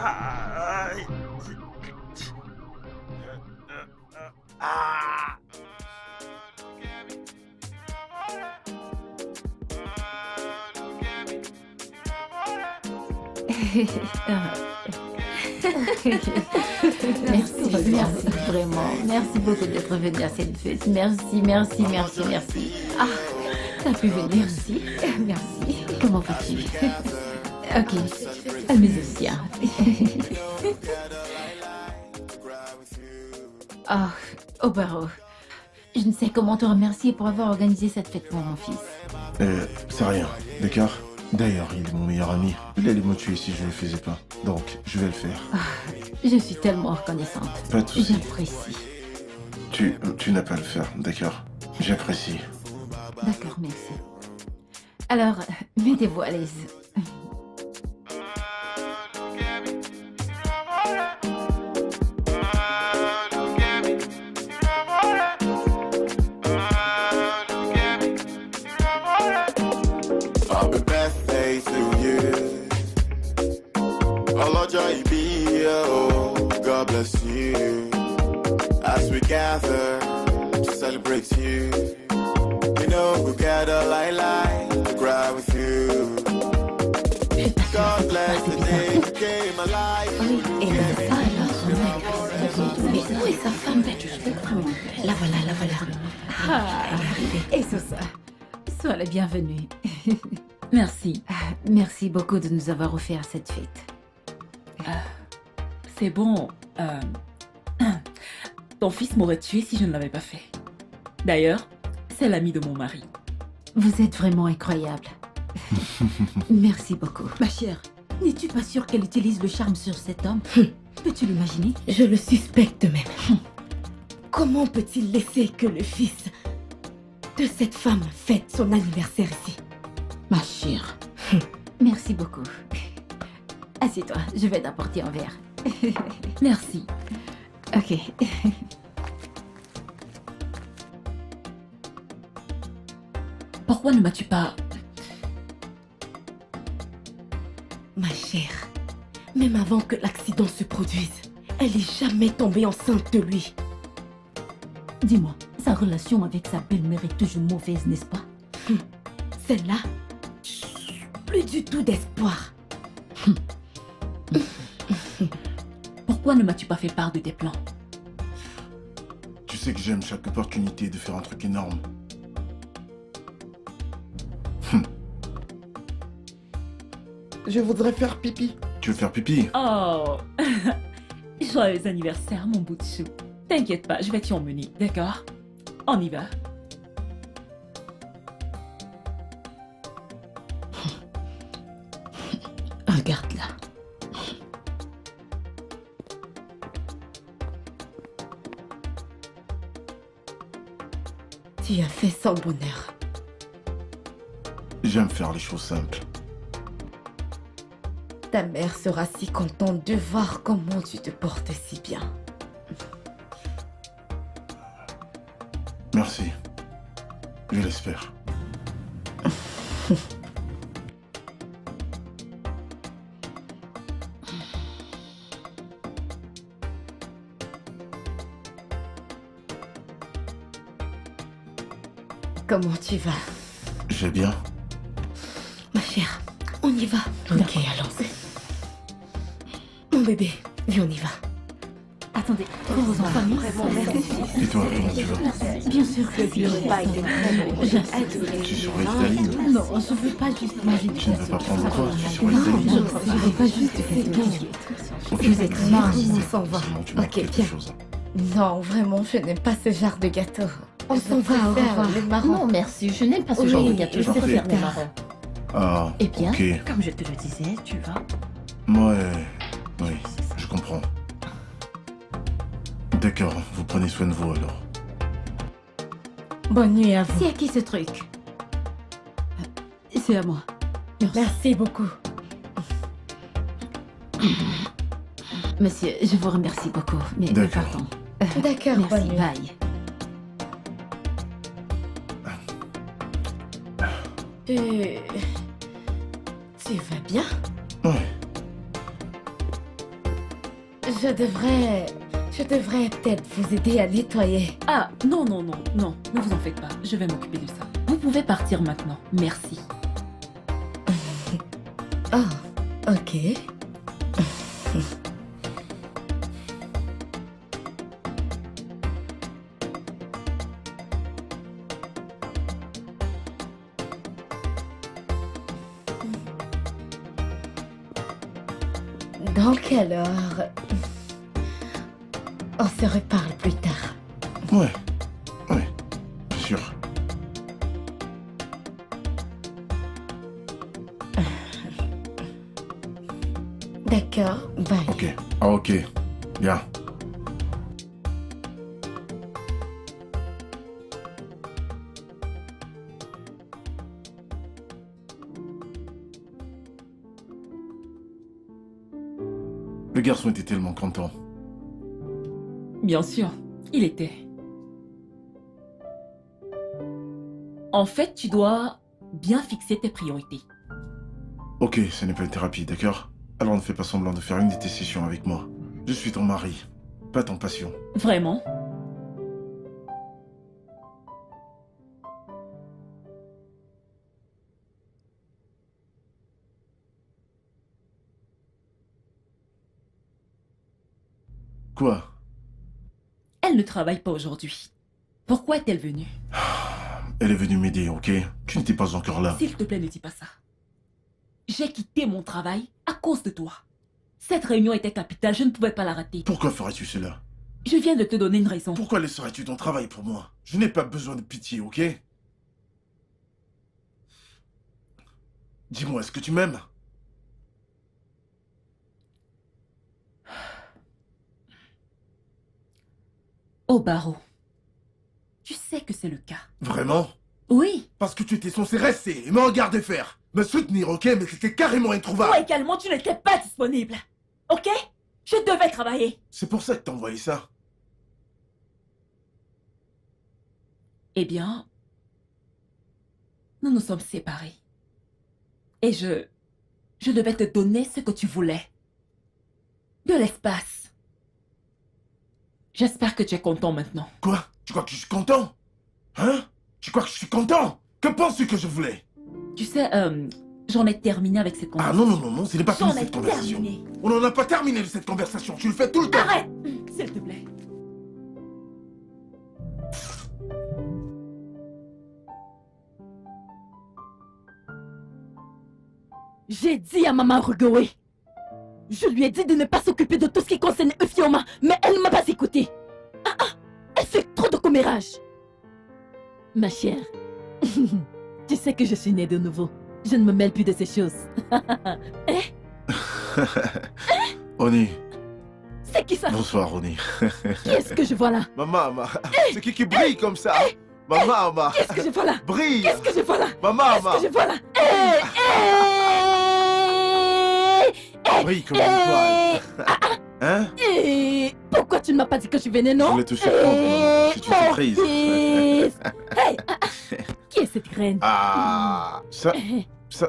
Aïe. Ah. Merci, merci vraiment. Merci beaucoup d'être venu à cette fête. Merci, merci, merci, merci. Ah, t'as pu venir aussi. Merci. Comment vas-tu? Ok, amuse-toi. Ah, oh Barreau. Je ne sais comment te remercier pour avoir organisé cette fête pour mon fils. C'est rien, d'accord? D'ailleurs, il est mon meilleur ami. Il allait me tuer si je ne le faisais pas. Donc, je vais le faire. Ah, je suis tellement reconnaissante. Pas de soucis. J'apprécie. Tu n'as pas à le faire, d'accord? J'apprécie. D'accord, merci. Alors, mettez-vous à l'aise. Happy birthday to you. Ọlọ́jọ́ ìbí oh, God bless you. As we gather to celebrate you. You know we'll gather to cry with you. God bless the day you came alive. Et mais où est sa femme? La voilà, la voilà. Ah, et c'est ça. Sois la bienvenue. Merci. Merci beaucoup de nous avoir offert cette fête. C'est bon. Ton fils m'aurait tué si je ne l'avais pas fait. D'ailleurs, c'est l'ami de mon mari. Vous êtes vraiment incroyable. Merci beaucoup. Ma chère, n'es-tu pas sûre qu'elle utilise le charme sur cet homme? Peux-tu l'imaginer? Je le suspecte même. Comment peut-il laisser que le fils de cette femme fête son anniversaire ici? Ma chère. Merci beaucoup. Assieds-toi, je vais t'apporter un verre. Merci. Ok. Pourquoi ne m'as-tu pas... Ma chère, même avant que l'accident se produise, elle est jamais tombée enceinte de lui. Dis-moi, sa relation avec sa belle-mère est toujours mauvaise, n'est-ce pas? Celle-là, plus du tout d'espoir. Pourquoi ne m'as-tu pas fait part de tes plans? Tu sais que j'aime chaque opportunité de faire un truc énorme. Je voudrais faire pipi. Tu veux faire pipi? Oh Joyeux anniversaire, mon bout de chou. T'inquiète pas, je vais t'y emmener, d'accord? On y va. Regarde-la. Tu as fait sans bonheur. J'aime faire les choses simples. Ta mère sera si contente de voir comment tu te portes si bien. Merci. Je l'espère. Comment tu vas? Je vais bien. Ma chère, on y va. Ok, allons-y. Mon bébé, viens, on y va. Attendez, vos enfants, Et toi, comment tu vas? bien sûr que oui. Tu surveilles Daline? Non, je veux pas juste manger du Tu ne veux pas prendre quoi? Tu surveilles Non, Daline? je veux pas juste du gâteau. Ok. Vous êtes marrés, on s'en va. Sinon, tu manques Ok, quelque viens. chose. Non, vraiment, je n'aime pas ce genre de gâteau. On s'en va, au revoir. Les marrons. Non, merci, je n'aime pas ce Oui, genre de gâteau. Je parfait. préfère les marrons. Ah, Eh bien, ok. comme je te le disais, tu vas... Ouais, oui, je comprends. D'accord, vous prenez soin de vous alors. Bonne nuit à vous. C'est à qui ce truc? C'est à moi. Merci beaucoup. Monsieur, je vous remercie beaucoup, mais nous D'accord. partons. D'accord, bonne Merci, nuit. bye. Tu vas bien? Ouais. Je devrais peut-être vous aider à nettoyer. Ah, non, non, non, non, ne vous en faites pas, je vais m'occuper de ça. Vous pouvez partir maintenant, merci. Oh, ok. Donc alors, on se reparle plus tard. Ouais, ouais, bien sûr. D'accord, bye. Ok, ah, ok, bien. Le garçon était tellement content. Bien sûr, il était. En fait, tu dois bien fixer tes priorités. Ok, ce n'est pas une thérapie, d'accord? Alors ne fais pas semblant de faire une de tes sessions avec moi. Je suis ton mari, pas ton patient. Vraiment? Quoi? Elle ne travaille pas aujourd'hui. Pourquoi est-elle venue? Elle est venue m'aider, ok? Tu n'étais pas encore là. S'il te plaît, ne dis pas ça. J'ai quitté mon travail à cause de toi. Cette réunion était capitale, je ne pouvais pas la rater. Pourquoi ferais-tu cela? Je viens de te donner une raison. Pourquoi laisserais-tu ton travail pour moi? Je n'ai pas besoin de pitié, ok? Dis-moi, est-ce que tu m'aimes? Oh, Barreau. Tu sais que c'est le cas. Vraiment? Oui. Parce que tu étais censé rester et me regarder faire. Me soutenir, ok? Mais c'était carrément introuvable. Toi également, tu n'étais pas disponible. Ok? Je devais travailler. C'est pour ça que t'as envoyé ça. Eh bien, nous nous sommes séparés. Et je devais te donner ce que tu voulais. De l'espace. J'espère que tu es content maintenant. Quoi? Tu crois que je suis content? Hein? Tu crois que je suis content? Que penses-tu que je voulais? Tu sais, j'en ai terminé avec cette Ah conversation. non, non, non, non, ce n'est pas fini J'en ai cette conversation. terminé. On n'en a pas terminé cette conversation, tu le fais tout le temps. Arrête, s'il te plaît. J'ai dit à maman Rugoé. Je lui ai dit de ne pas s'occuper de tout ce qui concerne Euphioma, mais elle ne m'a pas écouté. Elle fait trop de commérage. Ma chère, tu sais que je suis née de nouveau. Je ne me mêle plus de ces choses. Oni, C'est qui ça? bonsoir Oni. Qui est-ce que je vois là? Maman, c'est qui brille comme ça? Maman, Qu'est-ce que je vois là? brille. Qu'est-ce que je vois là? Maman, Qu'est-ce que je vois là? brille comme une étoile. Hein? Pourquoi tu ne m'as pas dit que je venais, Je non? voulais te surprendre, maman. C'est une Mon surprise. fils. Hey, qui est cette graine? Ah, ça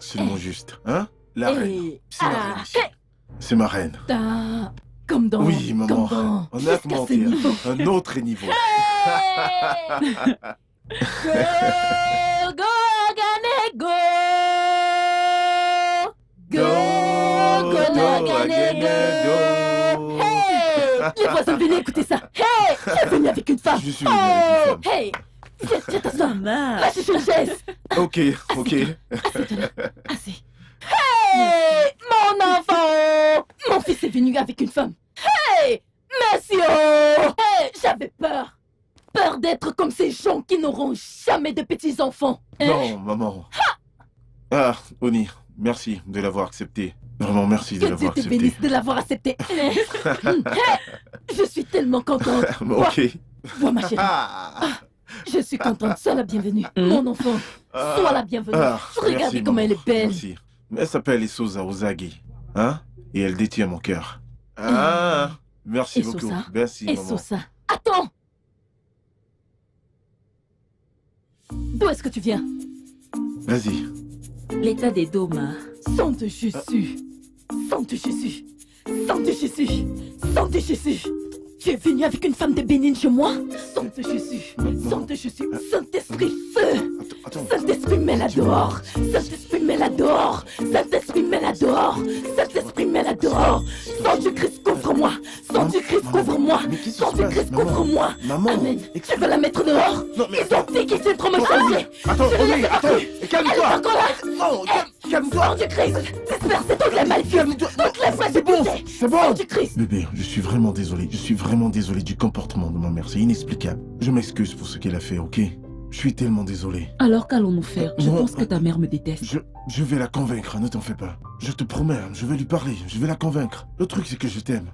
c'est le mot juste, hein? La reine. C'est la reine ici. C'est ma reine. Comme dans... Oui, maman. Comme dans... Honnêtement, jusqu'à ce niveau. un autre niveau. Go, Gane, go! Nagane, go! Hey! Les voisins, venez écouter ça! Hey! Je suis venu avec une femme! Je suis venu avec une femme. Hey! Viens t'asseoir! Maman. Va chercher une chaise! Ok. Assieds-toi là. Assis. Hey! Mon enfant! Mon fils est venu avec une femme! Hey! Monsieur! Hey! J'avais peur! Peur d'être comme ces gens qui n'auront jamais de petits-enfants! Non, maman. Ah, Oni, merci de l'avoir accepté. Vraiment, merci de Que Dieu l'avoir te accepté. bénisse de l'avoir accepté! Hey! Je suis tellement contente! Ok. Vois ma chérie! Ah, Je suis contente! Sois la bienvenue! Mon enfant! Sois la bienvenue! Regardez merci, comme maman. elle est belle! Merci. Elle s'appelle Isoza Ozagi. Hein? Et elle détient mon cœur. Ah, merci Esosa. beaucoup. Merci, Et maman. ça. Attends! D'où est-ce que tu viens? Vas-y. L'état des dômes, hein. Sainte Jésus! Sainte Jésus! Sang de Jésus! Sang de Jésus! Tu es venu avec une femme de Bénin chez moi? Sang de Jésus! Sang de Jésus! Saint-Esprit, feu! Attends. Saint-Esprit, mets-la dehors! Saint-Esprit, mets-la dehors! Saint-Esprit, mets-la dehors! Saint-Esprit, mets-la dehors! Sang du Christ, couvre-moi! Sang du Christ, couvre-moi! Mais qu'est-ce qui Sang se du passe, Christ, maman? couvre-moi! Maman, Amen! Tu veux la mettre dehors? Non, mais Ils ont dit qu'ils étaient trop me changer! Attends, Je Romy, l'ai attends. cru. Elle est Calme-toi. encore là! Non, calme-toi. Sang du Christ! Dispersez toutes les maladies! Calme-toi. Toutes les fois C'est bon, dégoûtées! c'est Sang bon. du Christ! Bébé, je suis vraiment désolé. Je suis vraiment désolé du comportement de ma mère. C'est inexplicable. Je m'excuse pour ce qu'elle a fait, ok? Je suis tellement désolé. Alors qu'allons-nous faire? Je Non. pense que ta mère me déteste. Je vais la convaincre, ne t'en fais pas. Je te promets, je vais lui parler, je vais la convaincre. Le truc, c'est que je t'aime.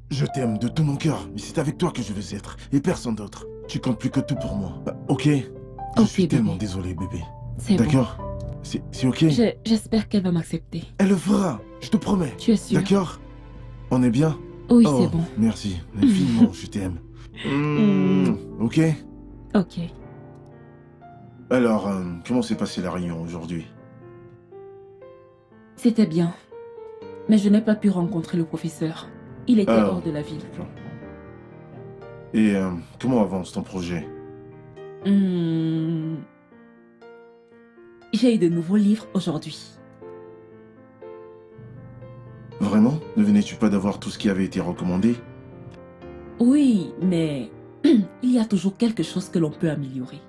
Je t'aime de tout mon cœur, mais c'est avec toi que je veux être, et personne d'autre. Tu comptes plus que tout pour moi. Ok? Je Ok, suis bébé. tellement désolé, bébé. C'est bon. D'accord? C'est ok? J'espère qu'elle va m'accepter. Elle le fera, je te promets. Tu es sûr? D'accord? On est bien? Oui, Oh, c'est bon. Merci, infiniment, je t'aime. Ok? Ok. Alors, comment s'est passée la réunion aujourd'hui? C'était bien. Mais je n'ai pas pu rencontrer le professeur. Il était Ah. hors de la ville. D'accord. Et comment avance ton projet? J'ai eu de nouveaux livres aujourd'hui. Vraiment? Ne venais-tu pas d'avoir tout ce qui avait été recommandé? Oui, mais il y a toujours quelque chose que l'on peut améliorer.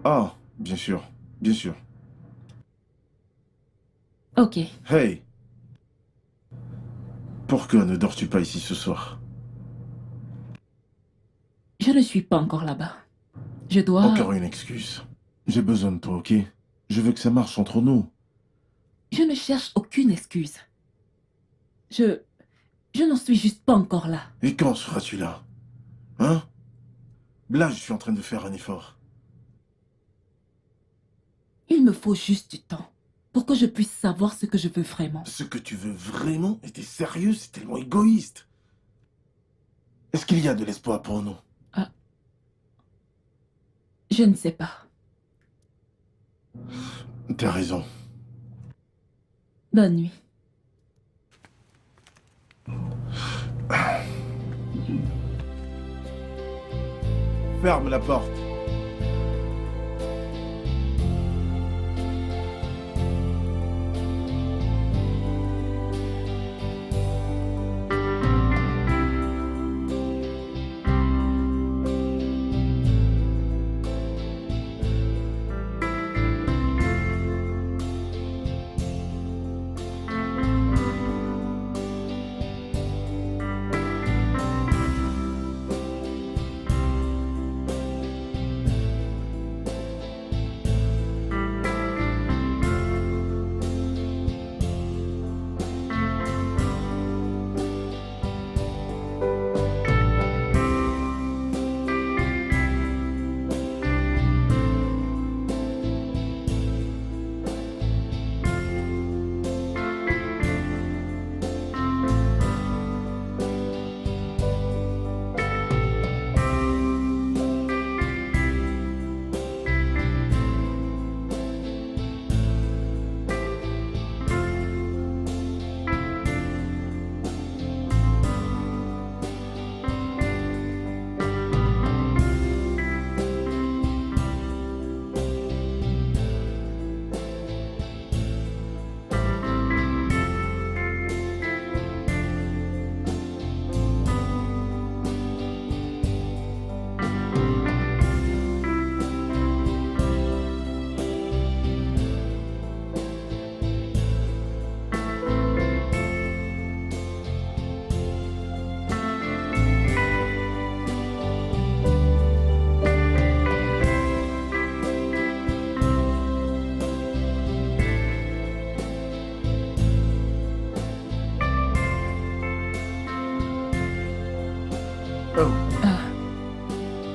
Ah, bien sûr, bien sûr. Ok. Hey! Pourquoi ne dors-tu pas ici ce soir? Je ne suis pas encore là-bas. Je dois... Encore une excuse. J'ai besoin de toi, ok? Je veux que ça marche entre nous. Je ne cherche aucune excuse. Je n'en suis juste pas encore là. Et quand seras-tu là? Hein? Là, je suis en train de faire un effort. Il me faut juste du temps pour que je puisse savoir ce que je veux vraiment. Ce que tu veux vraiment? Et t'es sérieux? C'est tellement égoïste. Est-ce qu'il y a de l'espoir pour nous? Je ne sais pas. T'as raison. Bonne nuit. Ferme la porte.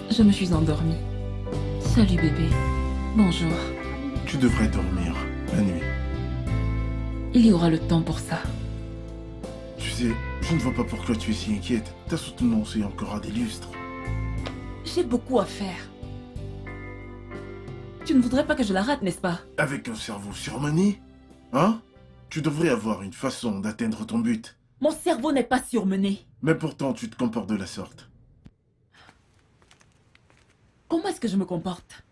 Je me suis endormie. Salut bébé. Bonjour. Tu devrais dormir la nuit. Il y aura le temps pour ça. Tu sais, je ne vois pas pourquoi tu es si inquiète. Ta soutenance est encore à des lustres. J'ai beaucoup à faire. Tu ne voudrais pas que je la rate, n'est-ce pas? Avec un cerveau surmené? Hein? Tu devrais avoir une façon d'atteindre ton but. Mon cerveau n'est pas surmené. Mais pourtant, tu te comportes de la sorte. Comment est-ce que je me comporte?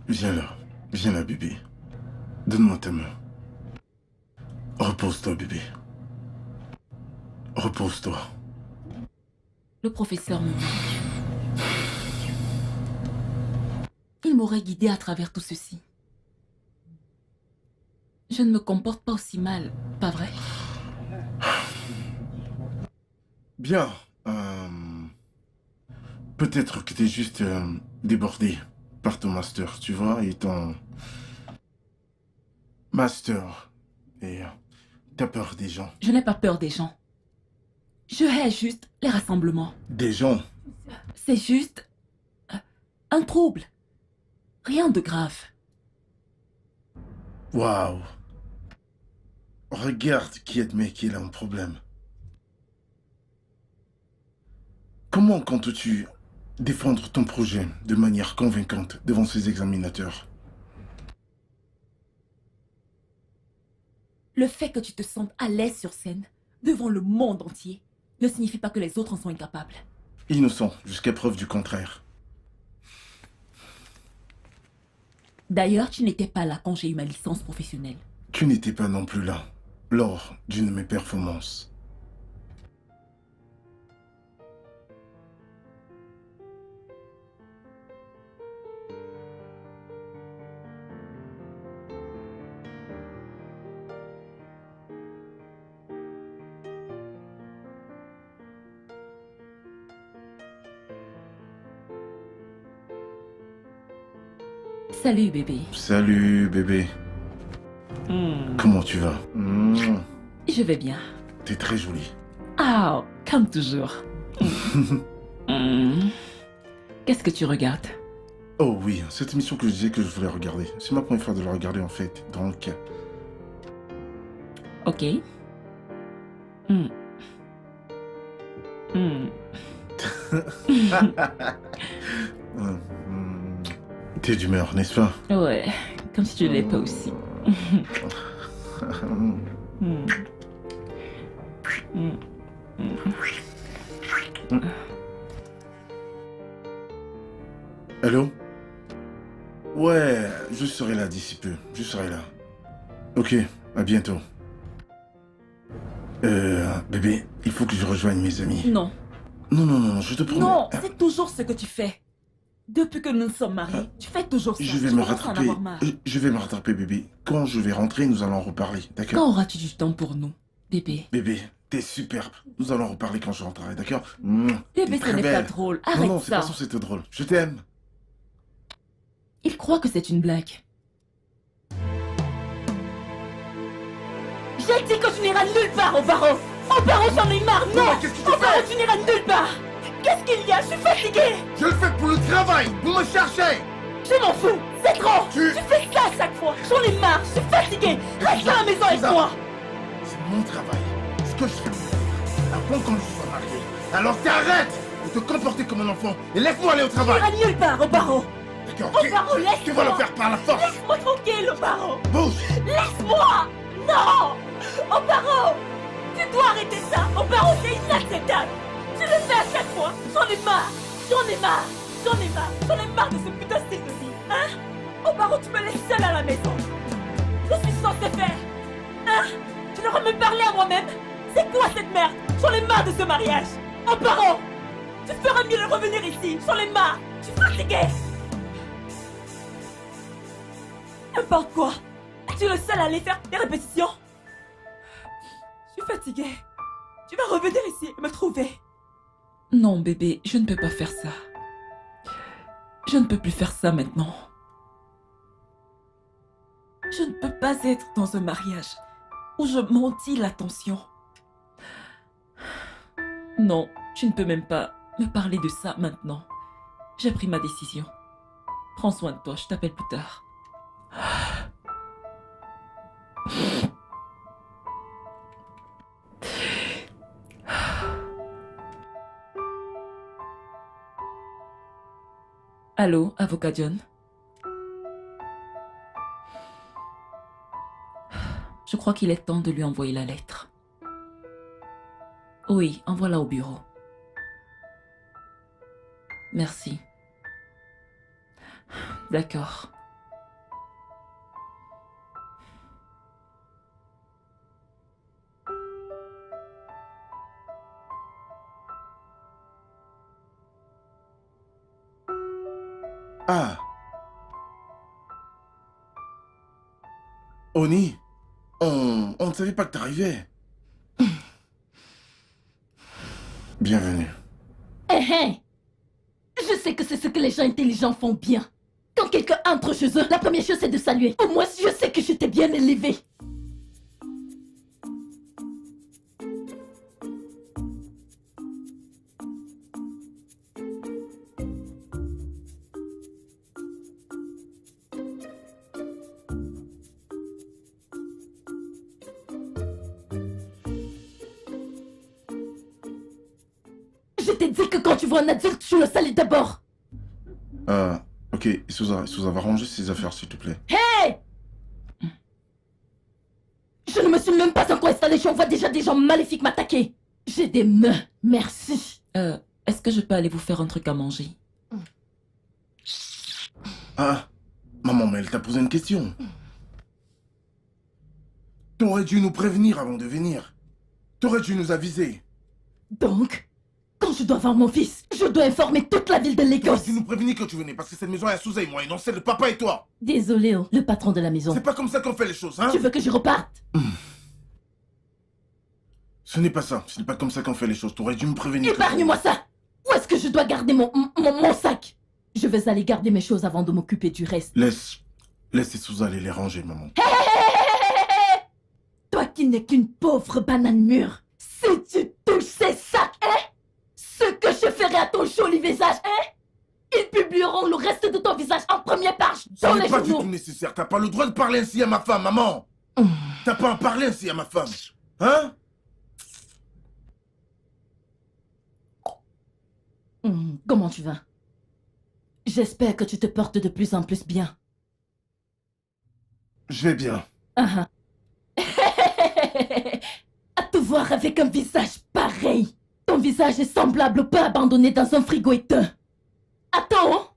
Viens là, bébé. Donne-moi ta main. Repose-toi, bébé. Repose-toi. Le professeur me manque. Il m'aurait guidé à travers tout ceci. Je ne me comporte pas aussi mal, pas vrai? Bien. Peut-être que t'es juste débordé par ton master, tu vois, et ton master. Et t'as peur des gens. Je n'ai pas peur des gens. Je hais juste les rassemblements. Des gens? C'est juste un trouble. Rien de grave. Waouh. Regarde qui admet qu'il a un problème. Comment comptes-tu défendre ton projet de manière convaincante devant ces examinateurs? Le fait que tu te sentes à l'aise sur scène, devant le monde entier, ne signifie pas que les autres en sont incapables. Innocent, jusqu'à preuve du contraire. D'ailleurs, tu n'étais pas là quand j'ai eu ma licence professionnelle. Tu n'étais pas non plus là, lors d'une de mes performances. Salut bébé. Salut, bébé. Comment tu vas? Je vais bien. T'es très jolie. Ah, comme toujours. Qu'est-ce que tu regardes? Oh oui, cette émission que je disais que je voulais regarder. C'est ma première fois de la regarder en fait, donc... Ok. T'es d'humeur, n'est-ce pas? Ouais, comme si tu l'es pas aussi. Allô? Ouais, je serai là d'ici peu. Je serai là. Ok, à bientôt. Bébé, il faut que je rejoigne mes amis. Non. Non, je te promets. Non, c'est toujours ce que tu fais. Depuis que nous nous sommes mariés, tu fais toujours ça. Je vais Tu me commences à en rattraper. avoir marre. Je vais me rattraper, bébé. Quand je vais rentrer, nous allons en reparler, d'accord? Quand auras-tu du temps pour nous, bébé? Bébé, t'es superbe. Nous allons en reparler quand je rentrerai, d'accord? Bébé, T'es ce très n'est pas belle. drôle. Arrête Non, c'est ça. pas censé être drôle. Je t'aime. Il croit que c'est une blague. J'ai dit que tu n'iras nulle part, Obaro. Obaro, j'en ai marre, non. qu'est-ce que tu Obaro, tu n'iras nulle part. Qu'est-ce qu'il y a? Je suis fatiguée. Je le fais pour le travail. Vous me cherchez. Je m'en fous. C'est trop. Tu fais ça à chaque fois. J'en ai marre. Je suis fatiguée. Reste à la maison avec Lisa. moi. C'est mon travail. Ce que je fais. Avant qu'on ne soit mariés. Alors t'arrêtes de te comporter comme un enfant et laisse-moi aller au Tu travail. n'iras nulle part, Obaro. D'accord? Obaro, laisse-moi. Tu vas le faire par la force. Laisse-moi tranquille, Obaro. Bouge. Laisse-moi. Non. Obaro. Tu dois arrêter ça. Obaro, c'est inacceptable. Tu le fais à chaque fois. J'en ai marre. J'en ai marre. J'en ai marre. J'en ai marre de ce putain de style de vie. Hein? Obaro, tu me laisses seule à la maison. Je suis censée faire. Hein? Tu devrais me parler à moi-même. C'est quoi cette merde? J'en ai marre de ce mariage. Obaro, tu ferais mieux de revenir ici. J'en ai marre. Je suis fatiguée. N'importe quoi. Tu es le seul à aller faire des répétitions. Je suis fatiguée. Tu vas revenir ici et me trouver. Non, bébé, je ne peux pas faire ça. Je ne peux plus faire ça maintenant. Je ne peux pas être dans un mariage où je mentis l'attention. Non, tu ne peux même pas me parler de ça maintenant. J'ai pris ma décision. Prends soin de toi, je t'appelle plus tard. Allô, avocat John? Je crois qu'il est temps de lui envoyer la lettre. Oui, envoie-la au bureau. Merci. D'accord. Ah. Oni, on ne savait pas que t'arrivais. Bienvenue. Eh, eh. Je sais que c'est ce que les gens intelligents font bien. Quand quelqu'un entre chez eux, la première chose c'est de saluer. Au moins, je sais que je t'ai bien élevé. Je t'ai dit que quand tu vois un adulte, tu le salues d'abord. Ok, Isuza, va ranger ses affaires, s'il te plaît. Hey! Je ne me suis même pas encore installée, j'en vois déjà des gens maléfiques m'attaquer. J'ai des mains, merci. Est-ce que je peux aller vous faire un truc à manger? Ah, maman, mais elle t'a posé une question. T'aurais dû nous prévenir avant de venir. T'aurais dû nous aviser. Donc, quand je dois voir mon fils, je dois informer toute la ville de T'aurais Lagos. dû nous prévenir que tu venais, parce que cette maison est à Souza et moi, et non celle de papa et toi. Désolé, oh, le patron de la maison. C'est pas comme ça qu'on fait les choses, hein? Tu veux que je reparte? Ce n'est pas ça, ce n'est pas comme ça qu'on fait les choses. T'aurais dû me prévenir. Épargne-moi ça! Où est-ce que je dois garder mon sac? Je vais aller garder mes choses avant de m'occuper du reste. Laisse Isuza aller les ranger, maman. Toi qui n'es qu'une pauvre banane mûre, si tu touches ces sacs, hein? Ce que je ferai à ton joli visage, hein? Ils publieront le reste de ton visage en première page dans Ce les n'est pas du journaux. tout nécessaire. T'as pas le droit de parler ainsi à ma femme, maman. T'as pas à parler ainsi à ma femme. Hein? Comment tu vas? J'espère que tu te portes de plus en plus bien. Je vais bien. À te voir avec un visage pareil. Ton visage est semblable au pain abandonné dans un frigo éteint. Attends!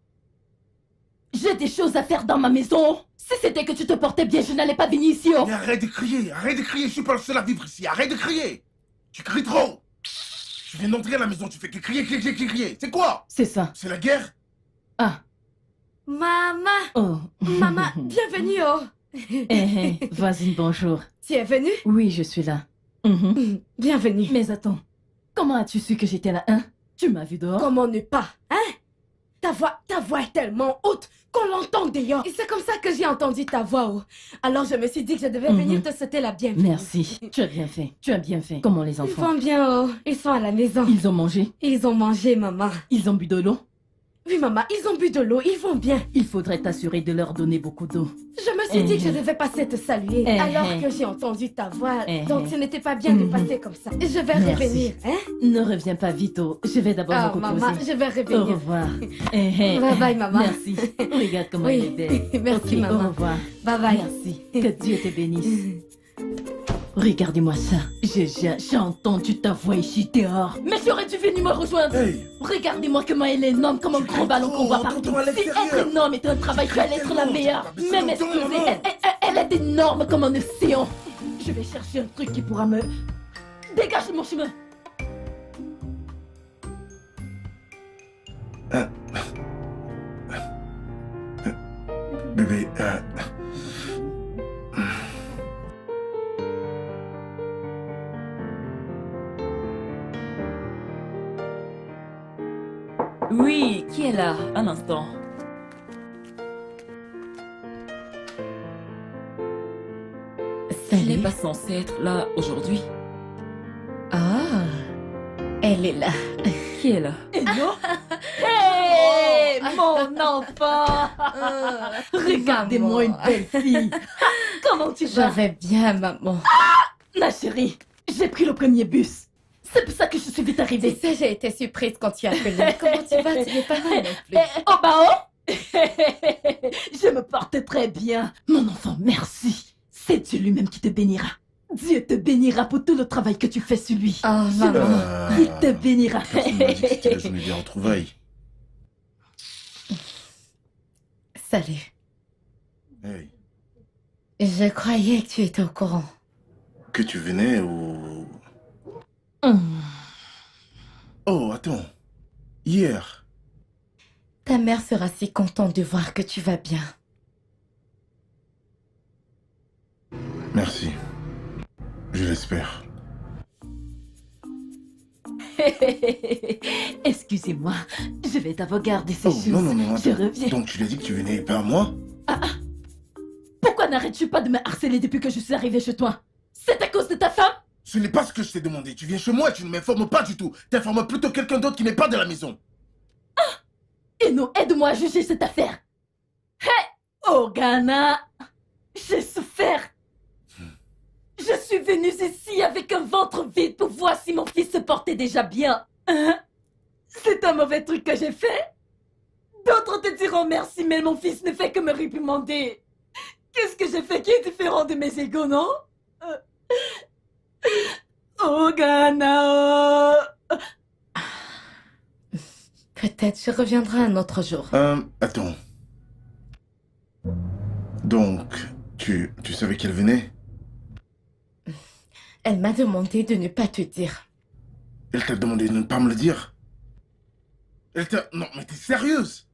J'ai des choses à faire dans ma maison. Si c'était que tu te portais bien, je n'allais pas venir ici. Oh. Mais arrête de crier, je suis pas le seul à vivre ici. Arrête de crier. Tu cries trop. Tu viens d'entrer à la maison, tu fais que crier. C'est quoi? C'est ça. C'est la guerre? Ah. Maman, Oh. maman, bienvenue, oh. Voisine, bonjour. Tu es venue? Oui, je suis là. Bienvenue. Mais attends, comment as-tu su que j'étais là, hein? Tu m'as vu dehors? Comment ne pas, hein? Ta voix est tellement haute qu'on l'entend dehors. Et c'est comme ça que j'ai entendu ta voix, oh. Alors je me suis dit que je devais venir te souhaiter la bienvenue. Merci, tu as bien fait, Comment les Ils enfants? vont bien, oh. Ils sont à la maison. Ils ont mangé? Ils ont mangé, maman. Ils ont bu de l'eau? Oui, maman, ils ont bu de l'eau, ils vont bien. Il faudrait t'assurer de leur donner beaucoup d'eau. Je me suis dit que je devais passer te saluer alors que j'ai entendu ta voix. Donc ce n'était pas bien de passer comme ça. Je vais revenir, hein? Ne reviens pas vite, oh. Je vais d'abord me reposer. Maman, je vais Au revenir. revoir. Bye bye, maman. Merci. Regarde comment Oui. elle est belle. Merci, Ok, maman. Au revoir. Bye bye. Merci. Que Dieu te bénisse. Regardez-moi ça. J'ai entendu ta voix ici dehors. Mais j'aurais dû venir me rejoindre. Hey! Regardez-moi comment elle est énorme, comme un grand ballon qu'on voit partout. Entends-toi à Si l'extérieur. être énorme est un travail, tu allais être la meilleure. Mais Même c'est explosée, maman. elle est énorme comme un océan. Je vais chercher un truc qui pourra me... Dégage de mon chemin. Bébé, Oui, qui est là? Un instant. Elle n'est pas censée être là aujourd'hui. Ah, elle est là. Qui est là? Hello. Hey, mon enfant. Regardez-moi une belle fille. Comment tu Je vas? vais bien, maman. Ma chérie, J'ai pris le premier bus. C'est pour ça que je suis vite tu arrivée. sais, j'ai été surprise quand tu as appelé. Comment tu vas? Tu n'es pas mal non plus. Oh bah oh. Je me porte très bien. Mon enfant, merci. C'est Dieu lui-même qui te bénira. Dieu te bénira pour tout le travail que tu fais sur lui. Oh, maman. Il te bénira. Personne m'a dit que c'était la journée des retrouvailles. Salut. Hey. Je croyais que tu étais au courant. Que tu venais ou... Oh, attends. Hier. Ta mère sera si contente de voir que tu vas bien. Merci. Je l'espère. Excusez-moi, je vais d'abord garder ces Oh, choses. non, non, non, Je attends. reviens. Donc tu lui as dit que tu venais et pas à moi? Pourquoi n'arrêtes-tu pas de me harceler depuis que je suis arrivée chez toi? C'est à cause de ta femme? Ce n'est pas ce que je t'ai demandé. Tu viens chez moi et tu ne m'informes pas du tout. Tu informes plutôt quelqu'un d'autre qui n'est pas de la maison. Et non, aide-moi à juger cette affaire. Hé, Organa, j'ai souffert. Je suis venue ici avec un ventre vide pour voir si mon fils se portait déjà bien. Hein? C'est un mauvais truc que j'ai fait. D'autres te diront merci, mais mon fils ne fait que me réprimander. Qu'est-ce que j'ai fait qui est différent de mes égaux, non? Organa. Peut-être je reviendrai un autre jour. Attends. Donc, tu savais qu'elle venait? Elle m'a demandé de ne pas te dire. Elle t'a demandé de ne pas me le dire? Elle t'a... Non, mais t'es sérieuse?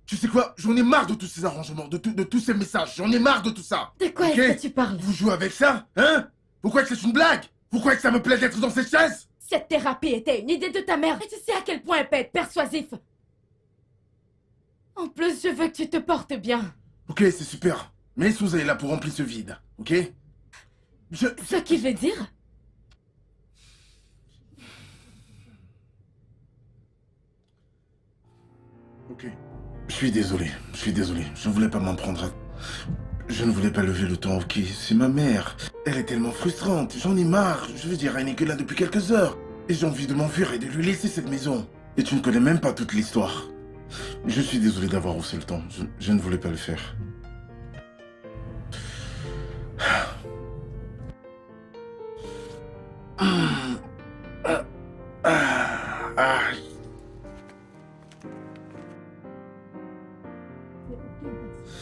Tu sais quoi? J'en ai marre de tous ces arrangements, de tous ces messages. J'en ai marre de tout ça. De quoi Ok? est-ce que tu parles? Vous jouez avec ça? Hein? Vous croyez que c'est une blague? Vous croyez que ça me plaît d'être dans cette chaise? Cette thérapie était une idée de ta mère. Et tu sais à quel point elle peut être persuasif. En plus, je veux que tu te portes bien. Ok, c'est super. Mais Souza est là pour remplir ce vide, ok? Ce qui veut dire? Ok. Je suis désolé. Je ne voulais pas m'en prendre à... Je ne voulais pas lever le ton, ok? C'est ma mère. Elle est tellement frustrante. J'en ai marre. Je veux dire, elle n'est que là depuis quelques heures. Et j'ai envie de m'enfuir et de lui laisser cette maison. Et tu ne connais même pas toute l'histoire. Je suis désolé d'avoir haussé le ton. Je ne voulais pas le faire.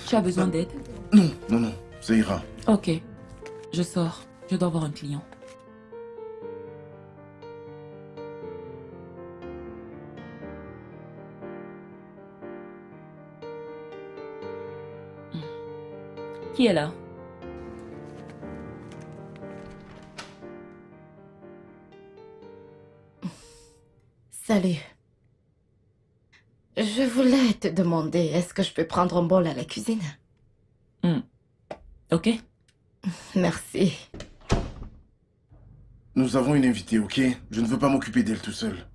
Tu as besoin d'aide? Non, ça ira. Ok. Je sors. Je dois voir un client. Qui est là? Salut. Je voulais te demander, est-ce que je peux prendre un bol à la cuisine? Ok. Merci. Nous avons une invitée, ok? Je ne veux pas m'occuper d'elle tout seul.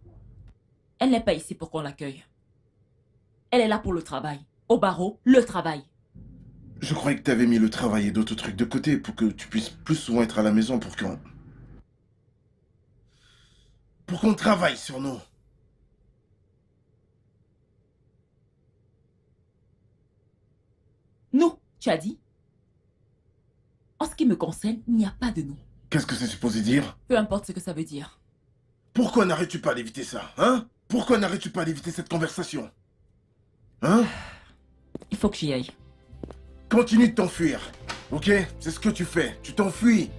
Elle n'est pas ici pour qu'on l'accueille. Elle est là pour le travail. Au barreau, le travail. Je croyais que tu avais mis le travail et d'autres trucs de côté pour que tu puisses plus souvent être à la maison pour qu'on... Pour qu'on travaille sur nous. Nous, tu as dit? En ce qui me concerne, il n'y a pas de nous. Qu'est-ce que c'est supposé dire? Peu importe ce que ça veut dire. Pourquoi n'arrêtes-tu pas d'éviter ça, hein? Pourquoi n'arrêtes-tu pas d'éviter cette conversation? Hein? Il faut que j'y aille. Continue de t'enfuir, ok? C'est ce que tu fais, tu t'enfuis.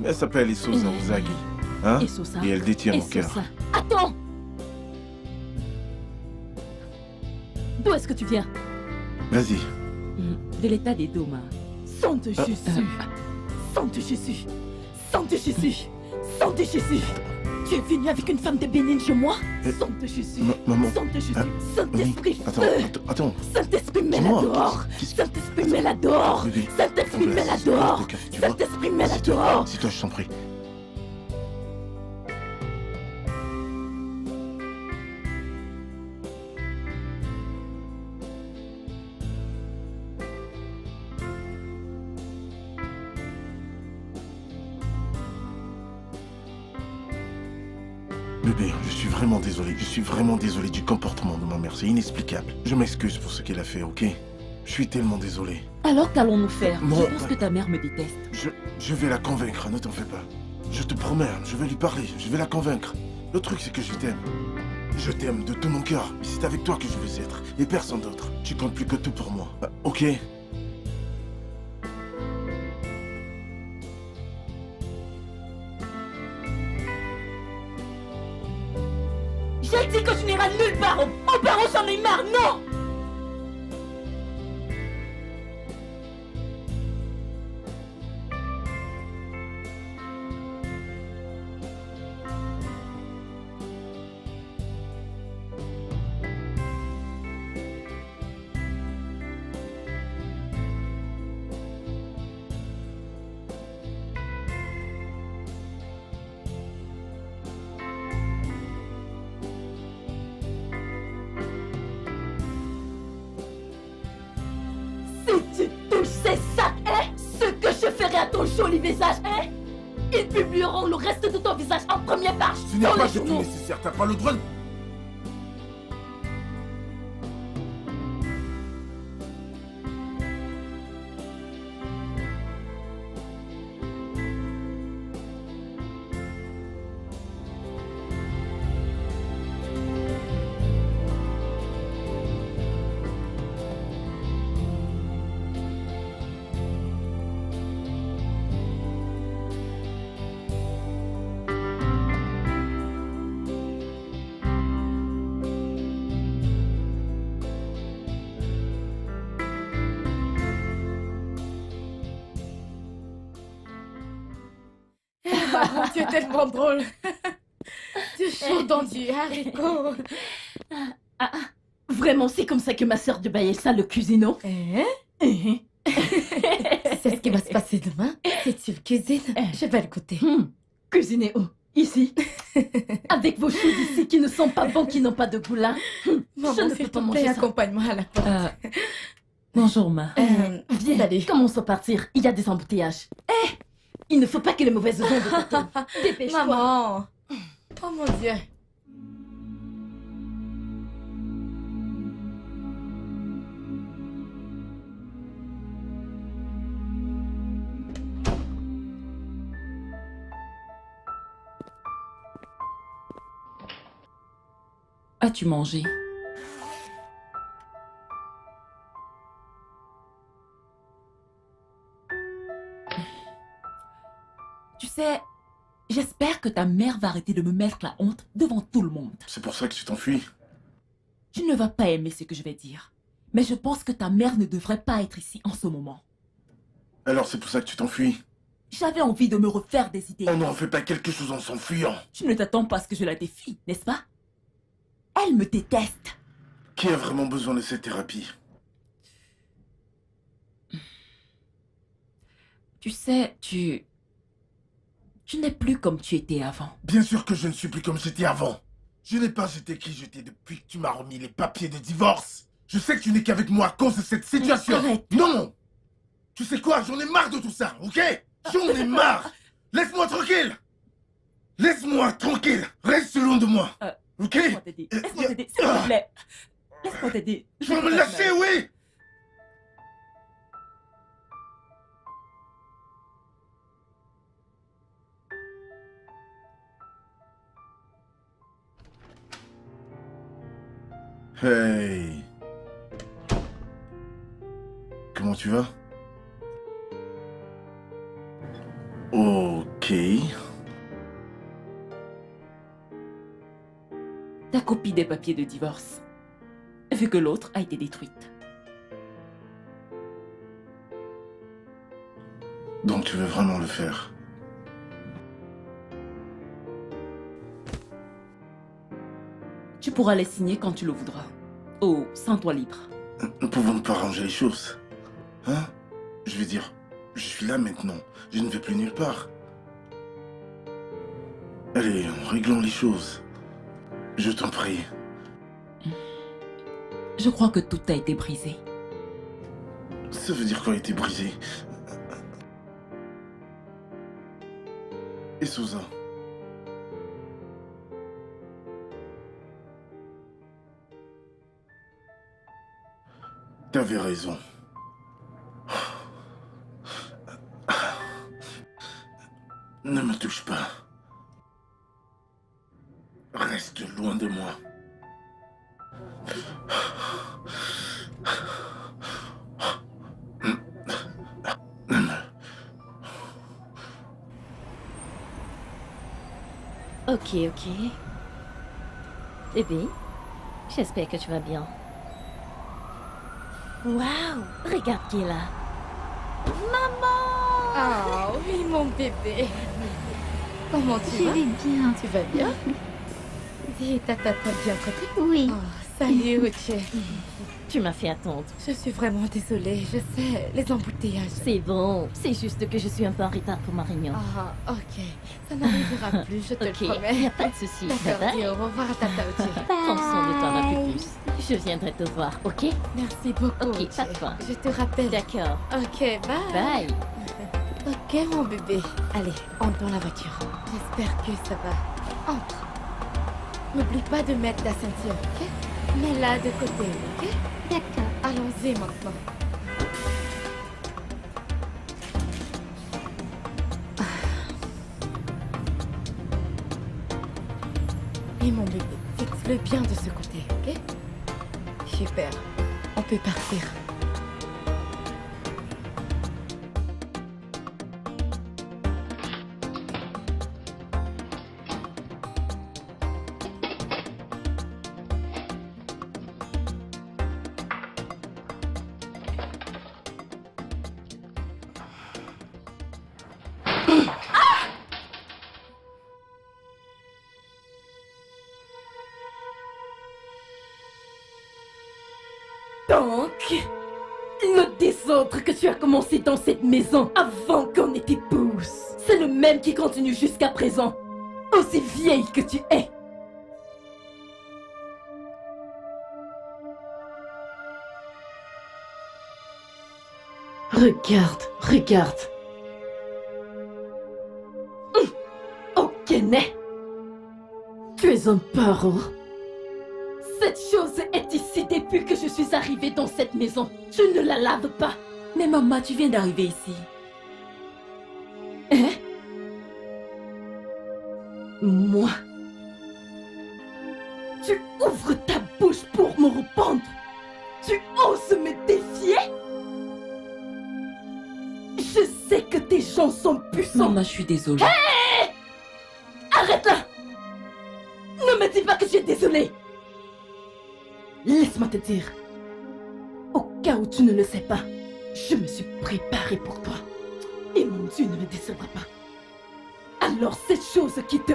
Elle s'appelle Isosa Ozagi, hein? Isosa. Et elle détient mon cœur. Isosa. Attends! D'où est-ce que tu viens? Vas-y. De l'état des dômes. Sang de Jésus! Sang de Jésus! Sang de Jésus! Sang de Jésus! Tu es venu avec une femme de Bénin chez moi? Sang de Jésus! Maman. Sang de Jésus! Saint-Esprit! Attends. Saint-Esprit, mets-la Dis-moi, dehors! qu'est-ce- Saint-Esprit, mets-la dehors! Bébé, Saint-Esprit, s'il te plaît, mets-la s'il te plaît, dehors! te calme, tu vois? Saint-Esprit, mets-la Assieds-toi, dehors! assieds-toi, je t'en prie. Bébé, je suis vraiment désolé. Je suis vraiment désolé du comportement de ma mère. C'est inexplicable. Je m'excuse pour ce qu'elle a fait, ok? Je suis tellement désolé. Alors qu'allons-nous faire? Non, Je pense bah- que ta mère me déteste. Je vais la convaincre, ne t'en fais pas. Je te promets, je vais lui parler. Je vais la convaincre. Le truc, c'est que je t'aime. Je t'aime de tout mon cœur. Mais c'est avec toi que je veux être. Et personne d'autre. Tu comptes plus que tout pour moi. Bah, ok? J'ai dit que je n'irai nulle part. Au barreau, j'en ai marre, non! Si tu touches ces sacs, hein, ce que je ferai à ton joli visage, hein, ils publieront le reste de ton visage en première page Ce n'est dans pas les du tout journaux. nécessaire. T'as pas le droit de... Tu es tellement drôle. Tu chantes dans du haricot. Vraiment, c'est comme ça que ma sœur de Bayelsa le cuisino. Hein? Hein? C'est ce qui va se passer demain. Si tu le cuisines, je vais le goûter. Cuisiner où? Ici. Avec vos choses ici qui ne sont pas bons, qui n'ont pas de goût là. Maman, je ne s'il peux pas te manger plaît, ça. accompagne-moi à la porte. Bonjour, Ma. Viens, Salut. commençons à partir. Il y a des embouteillages. Il ne faut pas que les mauvaises ondes te tombent. Dépêche-toi. Maman. Oh mon Dieu. As-tu mangé? Tu sais, j'espère que ta mère va arrêter de me mettre la honte devant tout le monde. C'est pour ça que tu t'enfuis. Tu ne vas pas aimer ce que je vais dire, mais je pense que ta mère ne devrait pas être ici en ce moment. Alors c'est pour ça que tu t'enfuis. J'avais envie de me refaire des idées. On n'en fait pas quelque chose en s'enfuyant. Tu ne t'attends pas à ce que je la défie, n'est-ce pas? Elle me déteste. Qui a vraiment besoin de cette thérapie? Tu sais, tu n'es plus comme tu étais avant. Bien sûr que je ne suis plus comme j'étais avant. Je n'ai pas été qui j'étais depuis que tu m'as remis les papiers de divorce. Je sais que tu n'es qu'avec moi à cause de cette situation. Arrête. Non! Tu sais quoi? J'en ai marre de tout ça, ok? J'en ai marre! Laisse-moi tranquille! Laisse-moi tranquille! Reste loin de moi! Ok? Laisse-moi t'aider. Laisse-moi t'aider, s'il te plaît. Laisse-moi t'aider. Tu vas me lâcher, oui! Hey! Comment tu vas? Ok. Ta copie des papiers de divorce, vu que l'autre a été détruite. Donc tu veux vraiment le faire? Tu pourras les signer quand tu le voudras. Oh, sens-toi libre. Nous pouvons pas arranger les choses. Hein? Je veux dire, je suis là maintenant. Je ne vais plus nulle part. Allez, réglons les choses. Je t'en prie. Je crois que tout a été brisé. Ça veut dire quoi, été brisé? Et Souza? T'avais raison. Ne me touche pas. Reste loin de moi. Ok, ok. Bébé, j'espère que tu vas bien. Waouh, regarde qui est là. Ah oui, mon bébé. Comment tu Je vas? vais bien. Tu vas bien? Dis, t'as bien côté? Oui. Oh, salut, Uche. Tu m'as fait attendre. Je suis vraiment désolée. Je sais, les embouteillages. C'est bon, c'est juste que je suis un peu en retard pour ma réunion. Ah, ok. Ça n'arrivera plus, je te Ok, le y promets. a pas de souci. D'accord, Bye dis bye. au revoir à Tata Uche. Prends soin de toi un peu plus. Je viendrai te voir, ok? Merci beaucoup, Ok, Uche. pas de quoi. Je te rappelle. D'accord. Ok, bye. Bye. Ok, mon bébé. Allez, entre dans la voiture. J'espère que ça va. Entre. N'oublie pas de mettre ta ceinture, ok? Mets-la de côté, ok? D'accord. Allons-y maintenant. Et mon bébé, fixe-le bien de ce côté, ok? Super. On peut partir. Donc, le désordre que tu as commencé dans cette maison avant qu'on ne t'épouse, c'est le même qui continue jusqu'à présent, aussi vieille que tu es. Regarde, regarde. Ok, né. Tu es un paro. Cette chose est ici depuis que je suis arrivée dans cette maison. Tu ne la laves pas. Mais maman, tu viens d'arriver ici. Hein? Moi? Tu ouvres ta bouche pour me répondre. Tu oses me défier? Je sais que tes gens sont puissants. Maman, je suis désolée. Arrête là! Ne me dis pas que tu es désolée. Laisse-moi te dire. Au cas où tu ne le sais pas, je me suis préparée pour toi. Et mon Dieu ne me décevra pas. Alors cette chose qui te...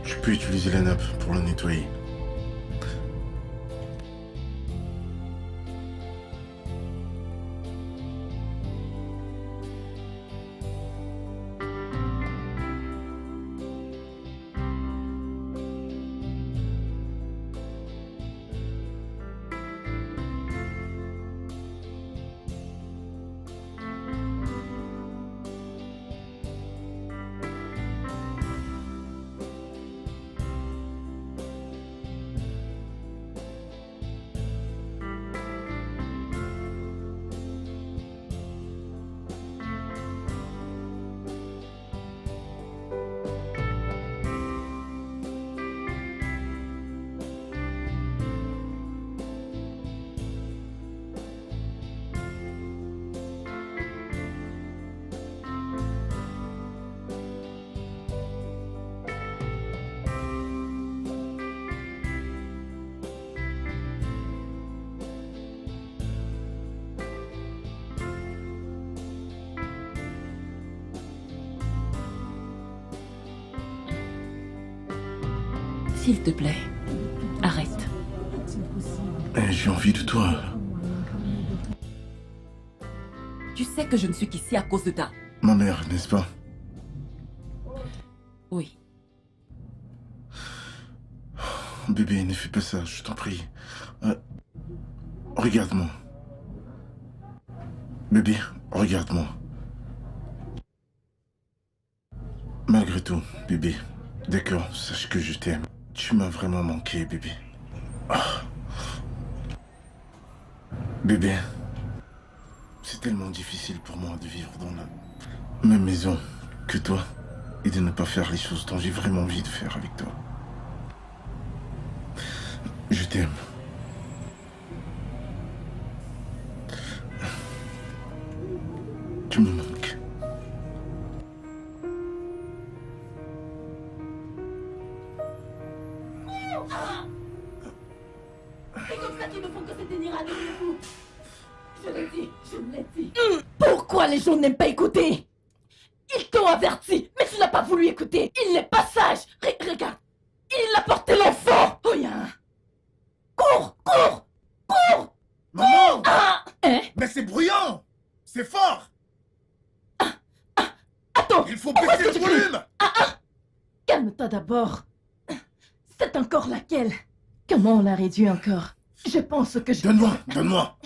Tu peux utiliser la nappe pour le nettoyer. S'il te plaît, arrête. J'ai envie de toi. Tu sais que je ne suis qu'ici à cause de ta Ma mère, n'est-ce pas? Oui. Bébé, ne fais pas ça, je t'en prie. Regarde-moi. Bébé, regarde-moi. Malgré tout, bébé, d'accord, sache que je t'aime. Tu m'as vraiment manqué, bébé. Ah. Bébé, c'est tellement difficile pour moi de vivre dans la même maison que toi et de ne pas faire les choses dont j'ai vraiment envie de faire avec toi. Je t'aime. Tu me manques. C'est comme ça qu'ils me font que c'est délire avec vous. Je l'ai dit, je l'ai dit. Pourquoi les gens n'aiment pas écouter? Ils t'ont averti, mais tu n'as pas voulu écouter. Il n'est pas sage. Regarde, il a porté l'enfant. Oh, ya. Cours, cours, cours. Maman! Ah, hein? Mais c'est bruyant! C'est fort! Attends, Il faut pourquoi baisser est-ce le que tu cries? volume! Calme-toi d'abord. C'est encore laquelle? Comment on l'a réduit encore? Je pense que je... Donne-moi, donne-moi!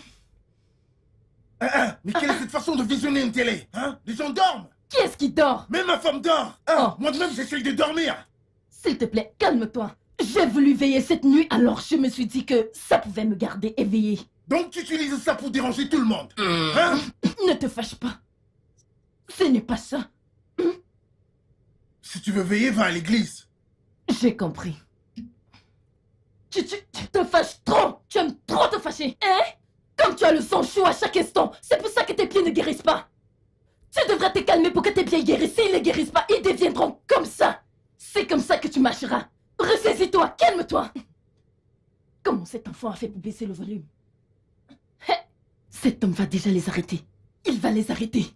Mais quelle est cette façon de visionner une télé? Hein? Les gens dorment! Qui est-ce qui dort? Même ma femme dort! Oh. Moi-même j'essaye de dormir! S'il te plaît, calme-toi. J'ai voulu veiller cette nuit, alors je me suis dit que ça pouvait me garder éveillée. Donc tu utilises ça pour déranger tout le monde? Hein? Ne te fâche pas. Ce n'est pas ça. Si tu veux veiller, va à l'église. J'ai compris. Tu te fâches trop. Tu aimes trop te fâcher. Hein? Comme tu as le sang chaud à chaque instant, c'est pour ça que tes pieds ne guérissent pas. Tu devrais te calmer pour que tes pieds guérissent. S'ils ne guérissent pas, ils deviendront comme ça. C'est comme ça que tu marcheras. Ressaisis-toi, calme-toi. Comment cet enfant a fait pour baisser le volume? Hé, cet homme va déjà les arrêter. Il va les arrêter.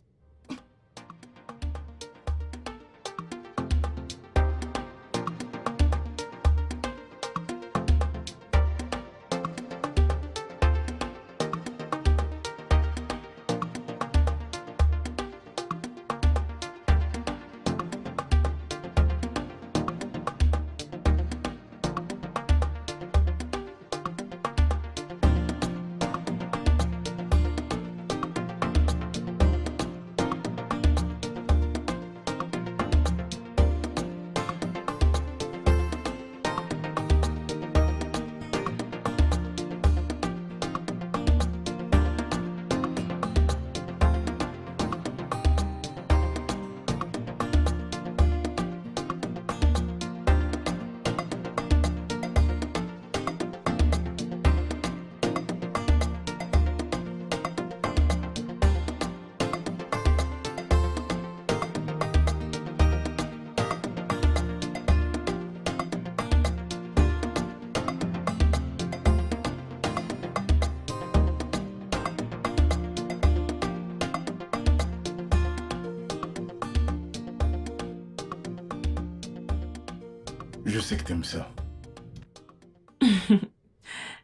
Je sais que t'aimes ça.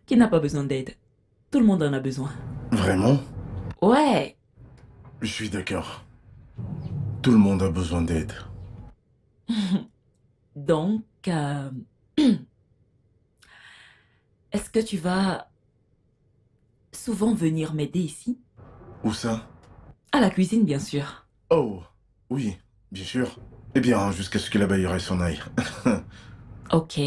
Qui n'a pas besoin d'aide? Tout le monde en a besoin. Vraiment? Ouais. Je suis d'accord. Tout le monde a besoin d'aide. Donc, est-ce que tu vas souvent venir m'aider ici? Où ça? À la cuisine, bien sûr. Oh, oui, bien sûr. Eh bien, jusqu'à ce que la bailleure s'en aille. Ok.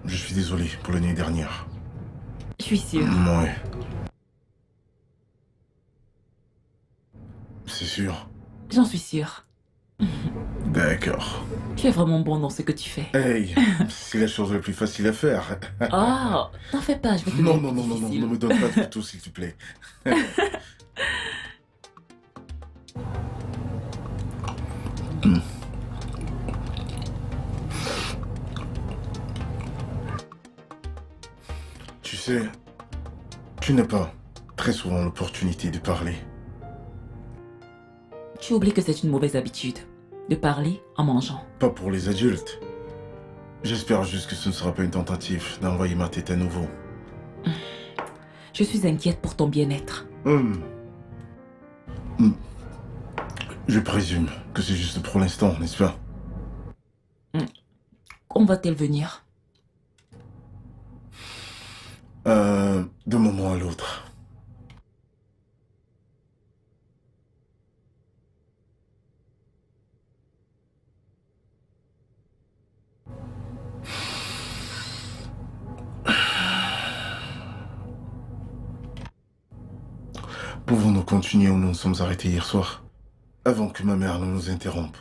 Je suis désolé pour l'année dernière. Je suis sûre. Ouais. C'est sûr. J'en suis sûre. D'accord. Tu es vraiment bon dans ce que tu fais. Hey, c'est la chose la plus facile à faire. Oh, t'en fais pas, je vais te Non, dire non, plus non, non, non, difficile. ne me donne pas de couteau, s'il te plaît. Tu sais, tu n'as pas très souvent l'opportunité de parler. Tu oublies que c'est une mauvaise habitude de parler en mangeant. Pas pour les adultes. J'espère juste que ce ne sera pas une tentative d'envoyer ma tête à nouveau. Je suis inquiète pour ton bien-être. Hum. Je présume que c'est juste pour l'instant, n'est-ce pas? Quand va-t-elle venir? D'un moment à l'autre. Pouvons-nous continuer où nous nous sommes arrêtés hier soir, avant que ma mère ne nous interrompe?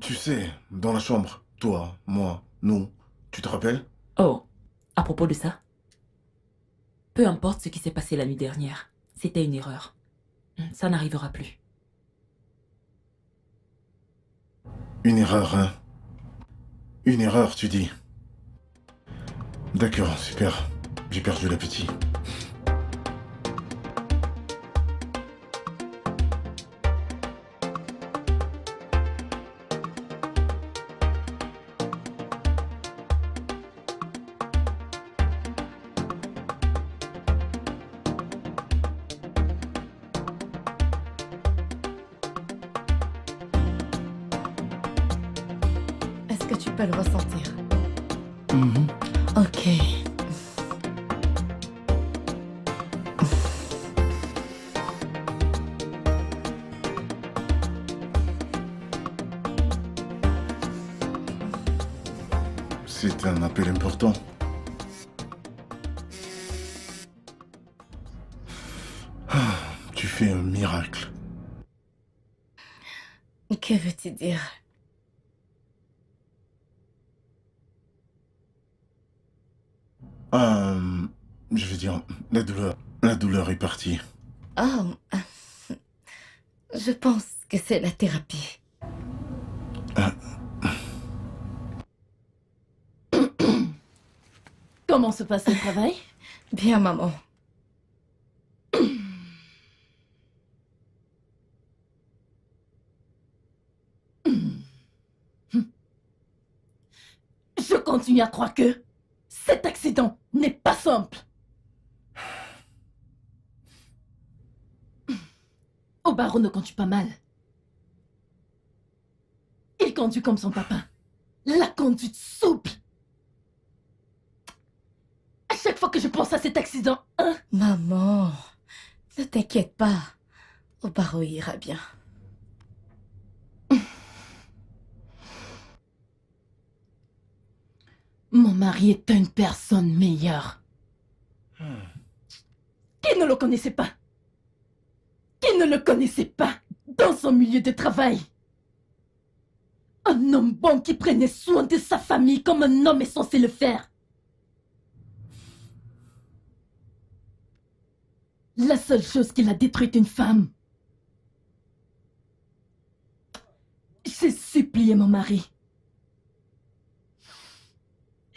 Tu sais, dans la chambre, toi, moi, nous, tu te rappelles? Oh, à propos de ça, peu importe ce qui s'est passé la nuit dernière, c'était une erreur. Ça n'arrivera plus. Une erreur, hein? Une erreur, tu dis? D'accord, super. J'ai perdu l'appétit. Est-ce que tu peux le ressentir? Mhm. Ok. C'est un appel important. Ah, tu fais un miracle. Que veux-tu dire? Je veux dire, la douleur est partie. Oh, je pense que c'est la thérapie. Comment se passe le travail? Bien, maman. Je continue à croire que cet accident n'est pas simple. Au barreau ne conduit pas mal. Il conduit comme son papa. La conduite souple. À chaque fois que je pense à cet accident, hein, Maman, ne t'inquiète pas. Au barreau ira bien. mon mari est une personne meilleure. Qui ne le connaissait pas? Qui ne le connaissait pas dans son milieu de travail? Un homme bon qui prenait soin de sa famille comme un homme est censé le faire. La seule chose qui l'a détruite une femme. J'ai supplié mon mari.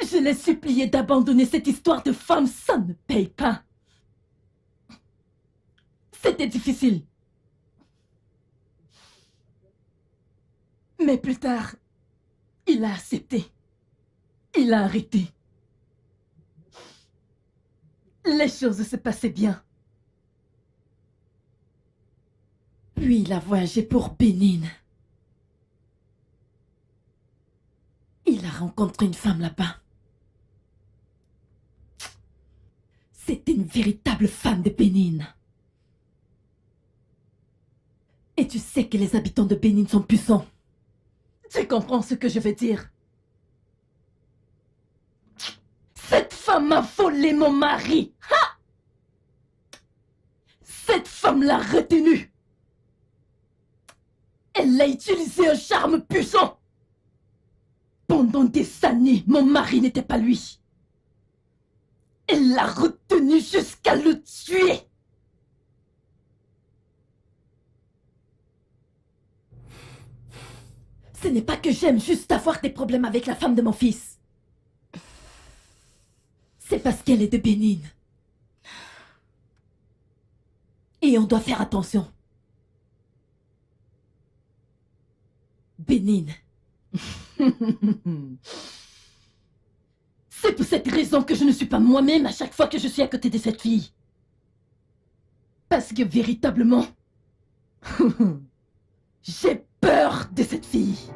Je l'ai supplié d'abandonner cette histoire de femme, ça ne paye pas. C'était difficile. Mais plus tard, il a accepté. Il a arrêté. Les choses se passaient bien. Puis il a voyagé pour Bénin. Il a rencontré une femme là-bas. C'était une véritable femme de Bénin. Et tu sais que les habitants de Bénin sont puissants. Tu comprends ce que je veux dire? Cette femme a volé mon mari. Ha! Cette femme l'a retenu. Elle a utilisé un charme puissant. Pendant des années, mon mari n'était pas lui. Elle l'a retenu jusqu'à le tuer. Ce n'est pas que j'aime juste avoir des problèmes avec la femme de mon fils. C'est parce qu'elle est de Bénin. Et on doit faire attention. Bénin. C'est pour cette raison que je ne suis pas moi-même à chaque fois que je suis à côté de cette fille. Parce que véritablement, j'ai peur de cette fille.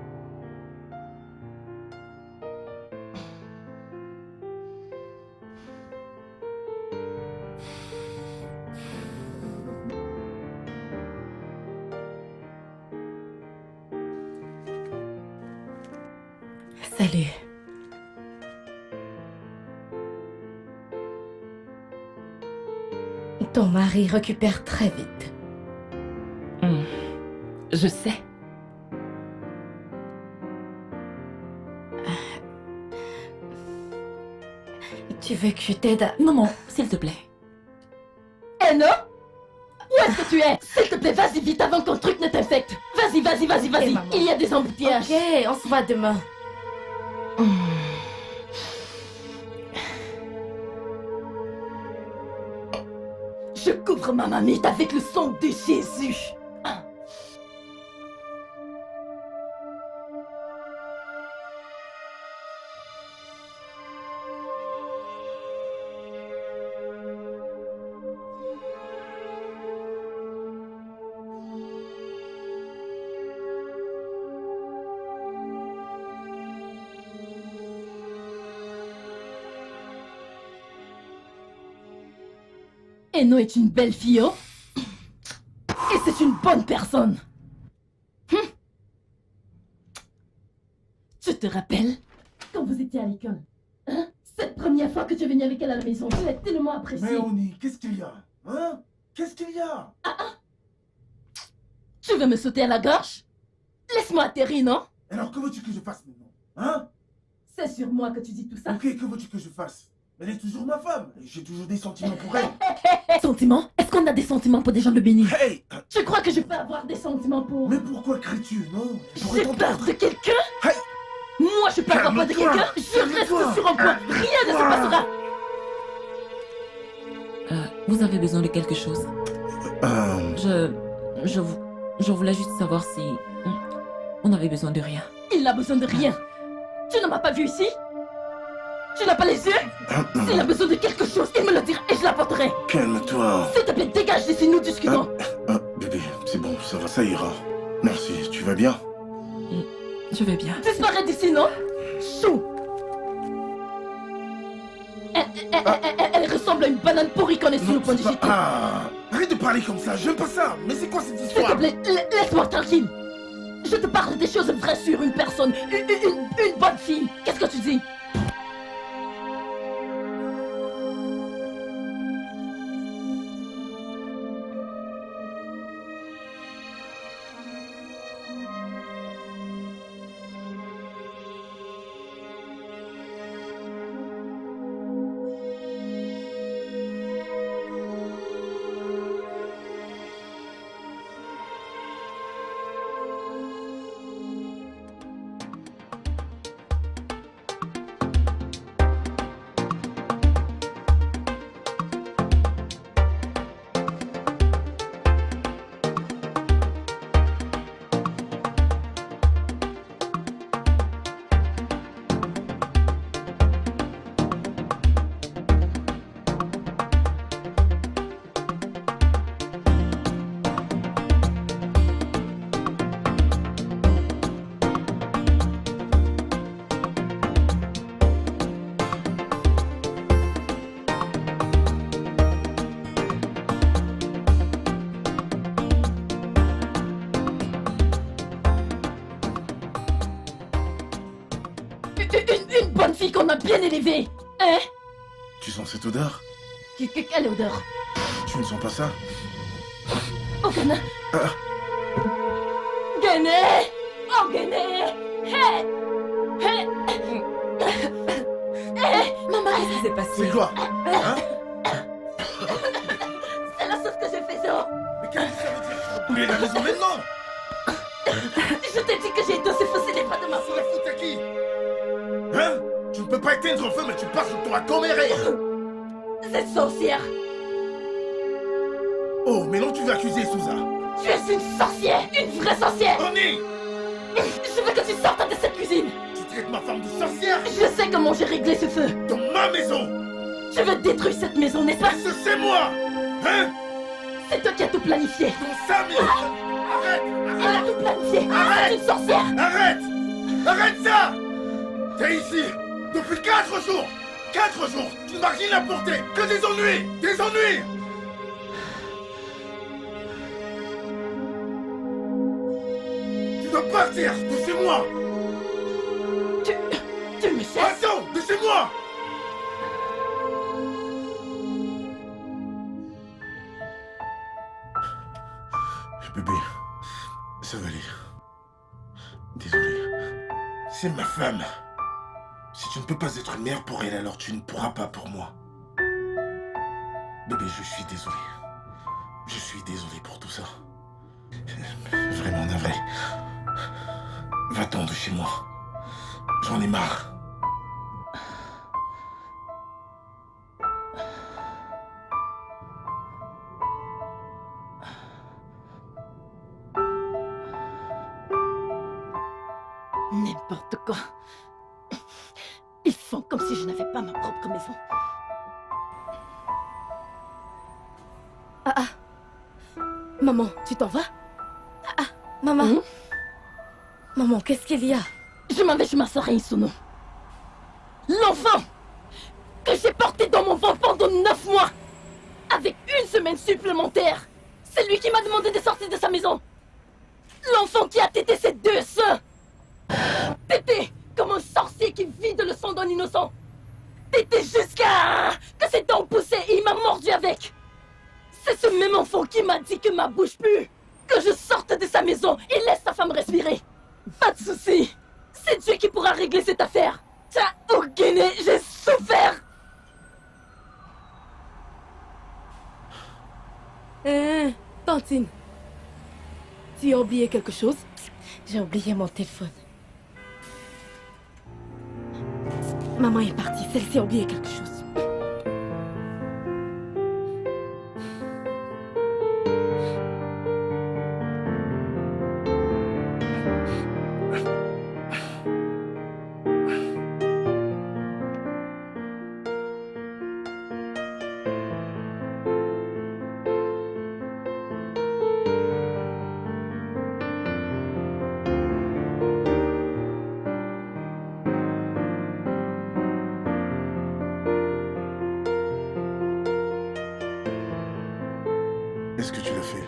Salut. Ton mari récupère très vite. Je sais. Tu veux que je t'aide à... Non, s'il te plaît. Eno? Où est-ce que tu es? S'il te plaît, vas-y vite avant qu'on truc ne t'infecte. Vas-y. maman. Il y a des embouteillages. Ok, on se voit demain. Je couvre ma mamite avec le sang de Jésus. Eno est une belle fille, oh? Et c'est une bonne personne. Tu te rappelles quand vous étiez à l'école, hein? Cette première fois que tu es venu avec elle à la maison, je l'ai tellement appréciée. Mais Oni, qu'est-ce qu'il y a? Hein? Qu'est-ce qu'il y a? Tu veux me sauter à la gorge? Laisse-moi atterrir, non? Alors que veux-tu que je fasse maintenant? Hein? C'est sur moi que tu dis tout ça. Ok, que veux-tu que je fasse? Elle est toujours ma femme, et j'ai toujours des sentiments pour elle. Sentiments? Est-ce qu'on a des sentiments pour des gens de Béni? Hey! Tu crois que je peux avoir des sentiments pour... Mais pourquoi cries-tu, non? J'ai peur de quelqu'un? Hey! Moi, je peux avoir peur de Calme-toi! quelqu'un? Je reste Calme-toi! sur un point. Rien ne se passera. Vous avez besoin de quelque chose. Je voulais juste savoir si... On avait besoin de rien. Il n'a besoin de rien. Tu ne m'as pas vu ici? Tu n'as pas les yeux? S'il a besoin de quelque chose, il me le dira et je l'apporterai. Calme-toi. S'il te plaît, dégage d'ici, nous discutons. Bébé, c'est bon, ça va, ça ira. Merci, tu vas bien? Je vais bien. Disparais d'ici, non? Chou. Elle ressemble à une banane pourrie qu'on est sur le point de jeter. Arrête de parler comme ça, j'aime pas ça. Mais c'est quoi cette S'il histoire? te plaît, laisse-moi tranquille. Je te parle des choses vraies sur une personne, une bonne fille. Qu'est-ce que tu dis? Une bonne fille qu'on a bien élevée. Hein? Tu sens cette odeur? Quelle odeur? Tu ne sens pas ça? Oh, Ghana. Ghana! Oh, Ghana! Hey! Hey! Hey! Maman! Qu'est-ce qui s'est passé? C'est quoi? Hein? C'est la sauce que j'ai fait, ça! Mais qu'est-ce que ça veut dire? Tu vas brûler la maison maintenant? Je t'ai dit que j'ai dansé fausser les pas de ma C'est la faute à qui? Hein? Tu ne peux pas éteindre le feu, mais tu passes sur toi comméré! Cette sorcière! Oh, mais non, tu veux accuser Souza! Tu es une sorcière! Une vraie sorcière! Oni! Je veux que tu sortes de cette cuisine! Tu Je sais comment j'ai réglé ce feu. Dans ma maison. Tu veux détruire cette maison, n'est-ce pas? Parce que c'est moi. Hein? C'est toi qui as tout planifié. Dans sa maison. Arrête. Elle a tout planifié. Arrête. C'est une sorcière. Arrête. Arrête ça. T'es ici depuis 4 jours. 4 jours. Tu ne m'as rien apporté. Que des ennuis. Des ennuis. Tu dois partir de chez moi. Tu me cherches? Attends, de chez moi. Bébé, ça va aller. Désolé. C'est ma femme. Si tu ne peux pas être mère pour elle, alors tu ne pourras pas pour moi. Bébé, je suis désolé. Je suis désolé pour tout ça. Vraiment navré. Va-t'en de chez moi. J'en ai marre. N'importe quoi. Ils font comme si je n'avais pas ma propre maison. Maman, tu t'en vas? Maman. Maman, qu'est-ce qu'il y a? Je m'en vais chez ma soeur Isuno. L'enfant que j'ai porté dans mon ventre pendant 9 mois, avec une semaine supplémentaire, c'est lui qui m'a demandé de sortir de sa maison. L'enfant qui a tété ses 2 seins. Tété comme un sorcier qui vide le sang d'un innocent. Tété jusqu'à que ses dents poussaient et il m'a mordu avec. C'est ce même enfant qui m'a dit que ma bouche pue, que je sorte de sa maison et laisse sa femme respirer. Pas de souci. C'est Dieu qui pourra régler cette affaire. Tiens, au Guinée, j'ai souffert. Tantine. Tu as oublié quelque chose? J'ai oublié mon téléphone. Maman est partie, celle-ci a oublié quelque chose. Est-ce que tu l'as fait?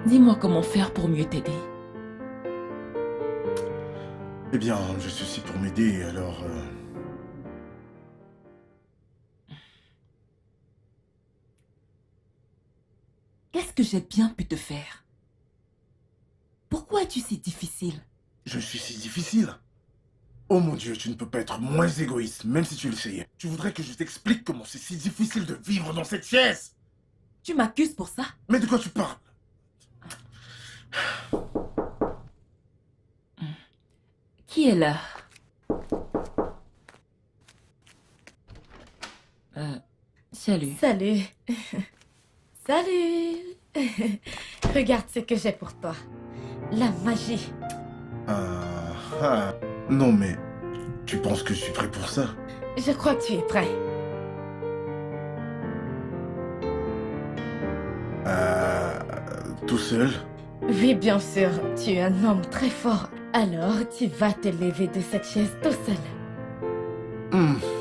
Dis-moi comment faire pour mieux t'aider. Eh bien, je suis ici pour m'aider, alors... Qu'est-ce que j'ai bien pu te faire? Pourquoi es-tu si difficile? Je suis si difficile. Oh mon Dieu, tu ne peux pas être moins égoïste, même si tu l'essayais. Tu voudrais que je t'explique comment c'est si difficile de vivre dans cette chaise? Tu m'accuses pour ça? Mais de quoi tu parles? Qui est là? Salut. Salut. Salut. Regarde ce que j'ai pour toi. La magie. Non mais, tu penses que je suis prêt pour ça? Je crois que tu es prêt. Tout seul? Oui, bien sûr. Tu es un homme très fort. Alors, tu vas te lever de cette chaise tout seul.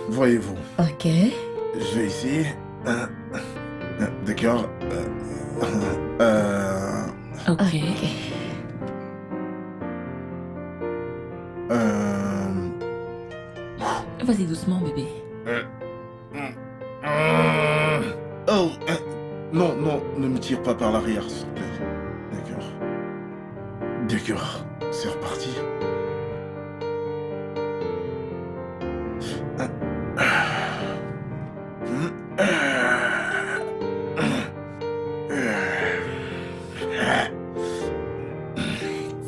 Voyez-vous. Ok. Je vais essayer. D'accord. Ok. Ok. Vas-y doucement, bébé. Oh, non, non, ne me tire pas par l'arrière, s'il te plaît. D'accord. D'accord, c'est reparti.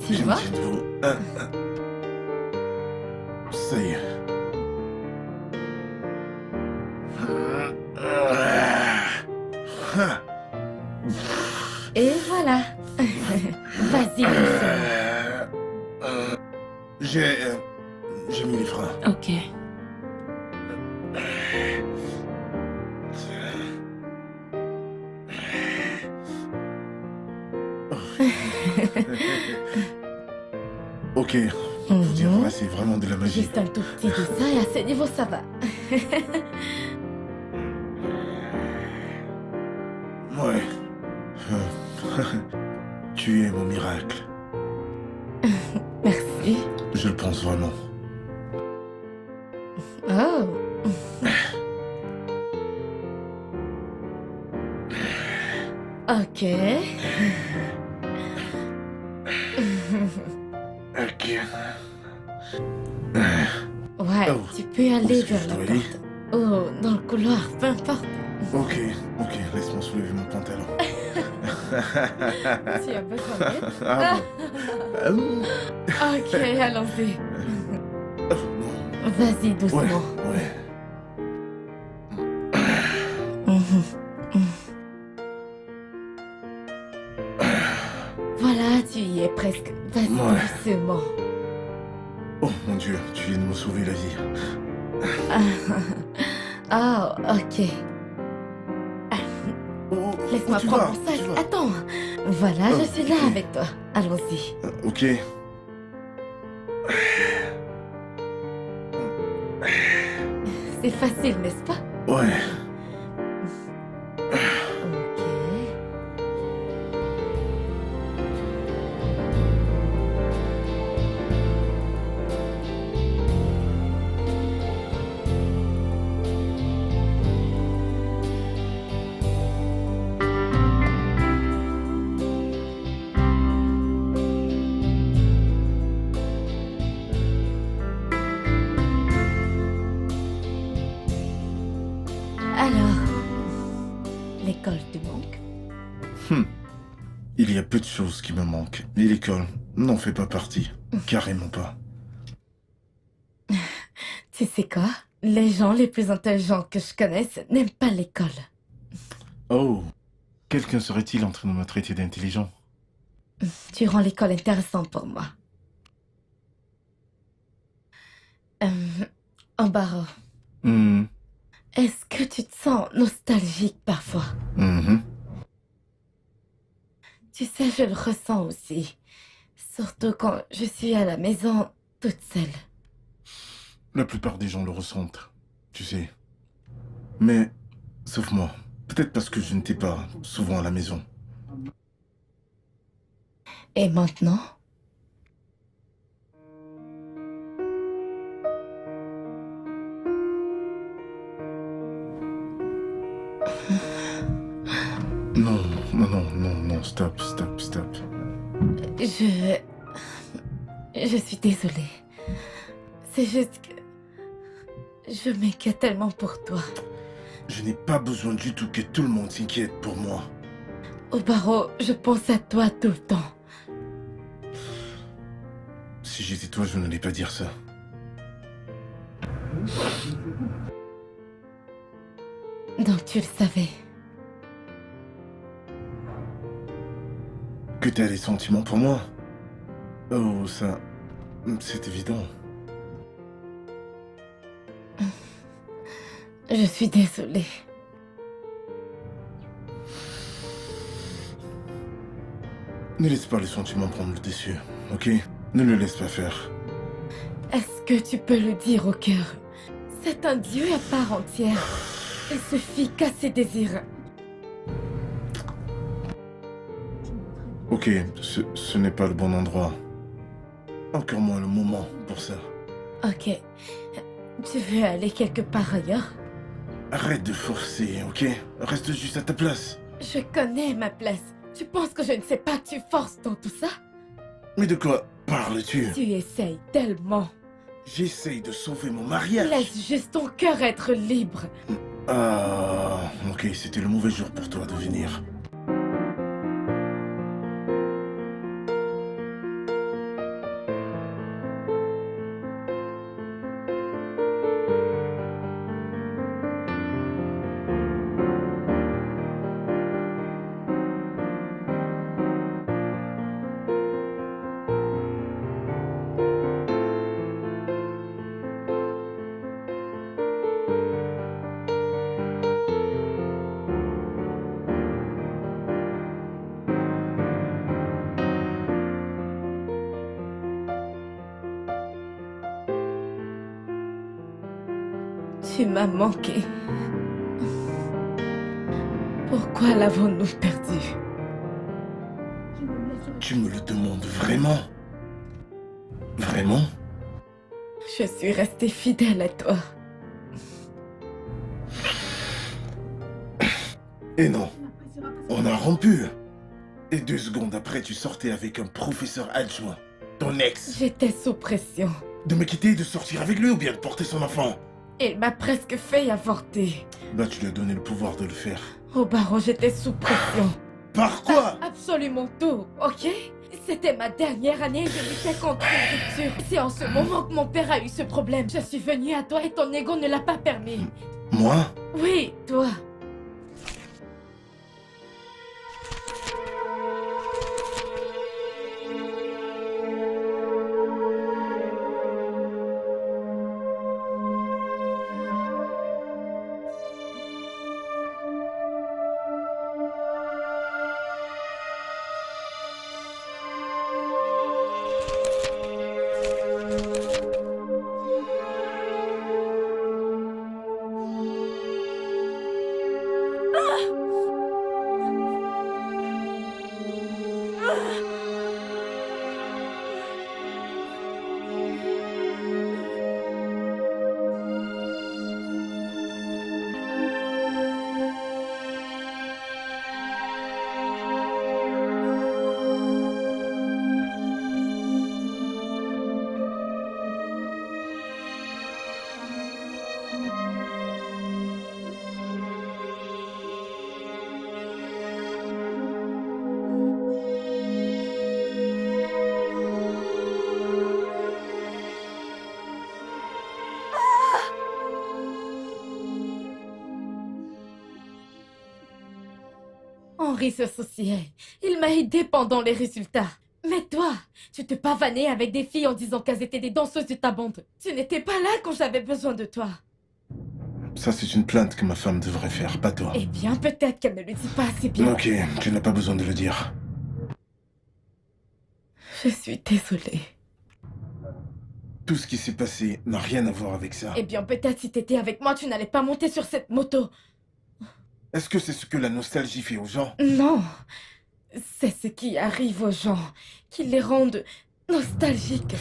Tu vois? Ça y est. Et voilà. Vas-y, doucement. J'ai mis les freins. Ok. Ok, faut dire, là, c'est vraiment de la magie. Juste un tout petit de ça et à ce niveau, ça va. Ouais. Tu es mon miracle. Merci. Je le pense vraiment. Oh. Ok. Ok. Ouais, Oh. tu peux Où aller est-ce que vers je la dois aller? porte. Oh, dans le couloir, peu importe. Ok, ok, laisse-moi soulever mon pantalon. Tu as besoin d'aide? Ah bon. Ok, allons-y. Oh, non. Vas-y, doucement. Ouais. Mhm. Voilà, tu y es presque. Vas-y, Ouais. doucement. Oh mon Dieu, tu viens de me sauver la vie. Oh, ok. Oh, Laisse-moi tu prendre vas, mon sac. tu vas. Attends. Voilà, Oh, je suis là ok. avec toi. Allons-y. Ok. C'est facile, n'est-ce pas? Ouais. Ok. Alors, l'école te manque? Il y a peu de choses qui me manquent. Mais l'école n'en fait pas partie. Carrément pas. Tu sais quoi? Les gens les plus intelligents que je connaisse n'aiment pas l'école. Oh. Quelqu'un serait-il en train de me traiter d'intelligent? Tu rends l'école intéressante pour moi. Ambaro, Hmm. est-ce que tu te sens nostalgique parfois? Mhm. Tu sais, je le ressens aussi. Surtout quand je suis à la maison toute seule. La plupart des gens le ressentent, tu sais. Mais, sauf moi. Peut-être parce que je n'étais pas souvent à la maison. Et maintenant? Non, non, non, non, non, stop, stop, stop. Je suis désolée. C'est juste que... Je m'inquiète tellement pour toi. Je n'ai pas besoin du tout que tout le monde s'inquiète pour moi. Au barreau, je pense à toi tout le temps. Si j'étais toi, je n'allais pas dire ça. Donc tu le savais. Que tu as des sentiments pour moi? Oh, ça... c'est évident. Je suis désolée. Ne laisse pas les sentiments prendre le dessus, ok? Ne le laisse pas faire. Est-ce que tu peux le dire au cœur? C'est un dieu à part entière. Il suffit qu'à ses désirs. Ok, ce n'est pas le bon endroit. Encore moins le moment pour ça. Ok. Tu veux aller quelque part ailleurs? Arrête de forcer, ok? Reste juste à ta place. Je connais ma place. Tu penses que je ne sais pas que tu forces dans tout ça? Mais de quoi parles-tu? Tu essayes tellement. J'essaye de sauver mon mariage. Laisse juste ton cœur être libre. Ah, ok, c'était le mauvais jour pour toi de venir. Tu m'as manqué. Pourquoi l'avons-nous perdu? Tu me le demandes vraiment? Vraiment? Je suis restée fidèle à toi. Et non, on a rompu. Et 2 secondes après, tu sortais avec un professeur adjoint, ton ex. J'étais sous pression. De me quitter et de sortir avec lui ou bien de porter son enfant? Il m'a presque fait avorter. Bah, tu lui as donné le pouvoir de le faire. Au barreau, j'étais sous pression. Par quoi? Absolument tout, ok? C'était ma dernière année et je luttais contre une rupture. C'est en ce moment que mon père a eu ce problème. Je suis venue à toi et ton ego ne l'a pas permis. Moi? Oui, toi. Henri se souciait. Il m'a aidé pendant les résultats. Mais toi, tu te pavanais avec des filles en disant qu'elles étaient des danseuses de ta bande. Tu n'étais pas là quand j'avais besoin de toi. Ça, c'est une plainte que ma femme devrait faire, pas toi. Eh bien, peut-être qu'elle ne le dit pas assez bien. Ok, tu n'as pas besoin de le dire. Je suis désolée. Tout ce qui s'est passé n'a rien à voir avec ça. Eh bien, peut-être si t'étais avec moi, tu n'allais pas monter sur cette moto. Est-ce que c'est ce que la nostalgie fait aux gens? Non. C'est ce qui arrive aux gens, qui les rendent nostalgiques.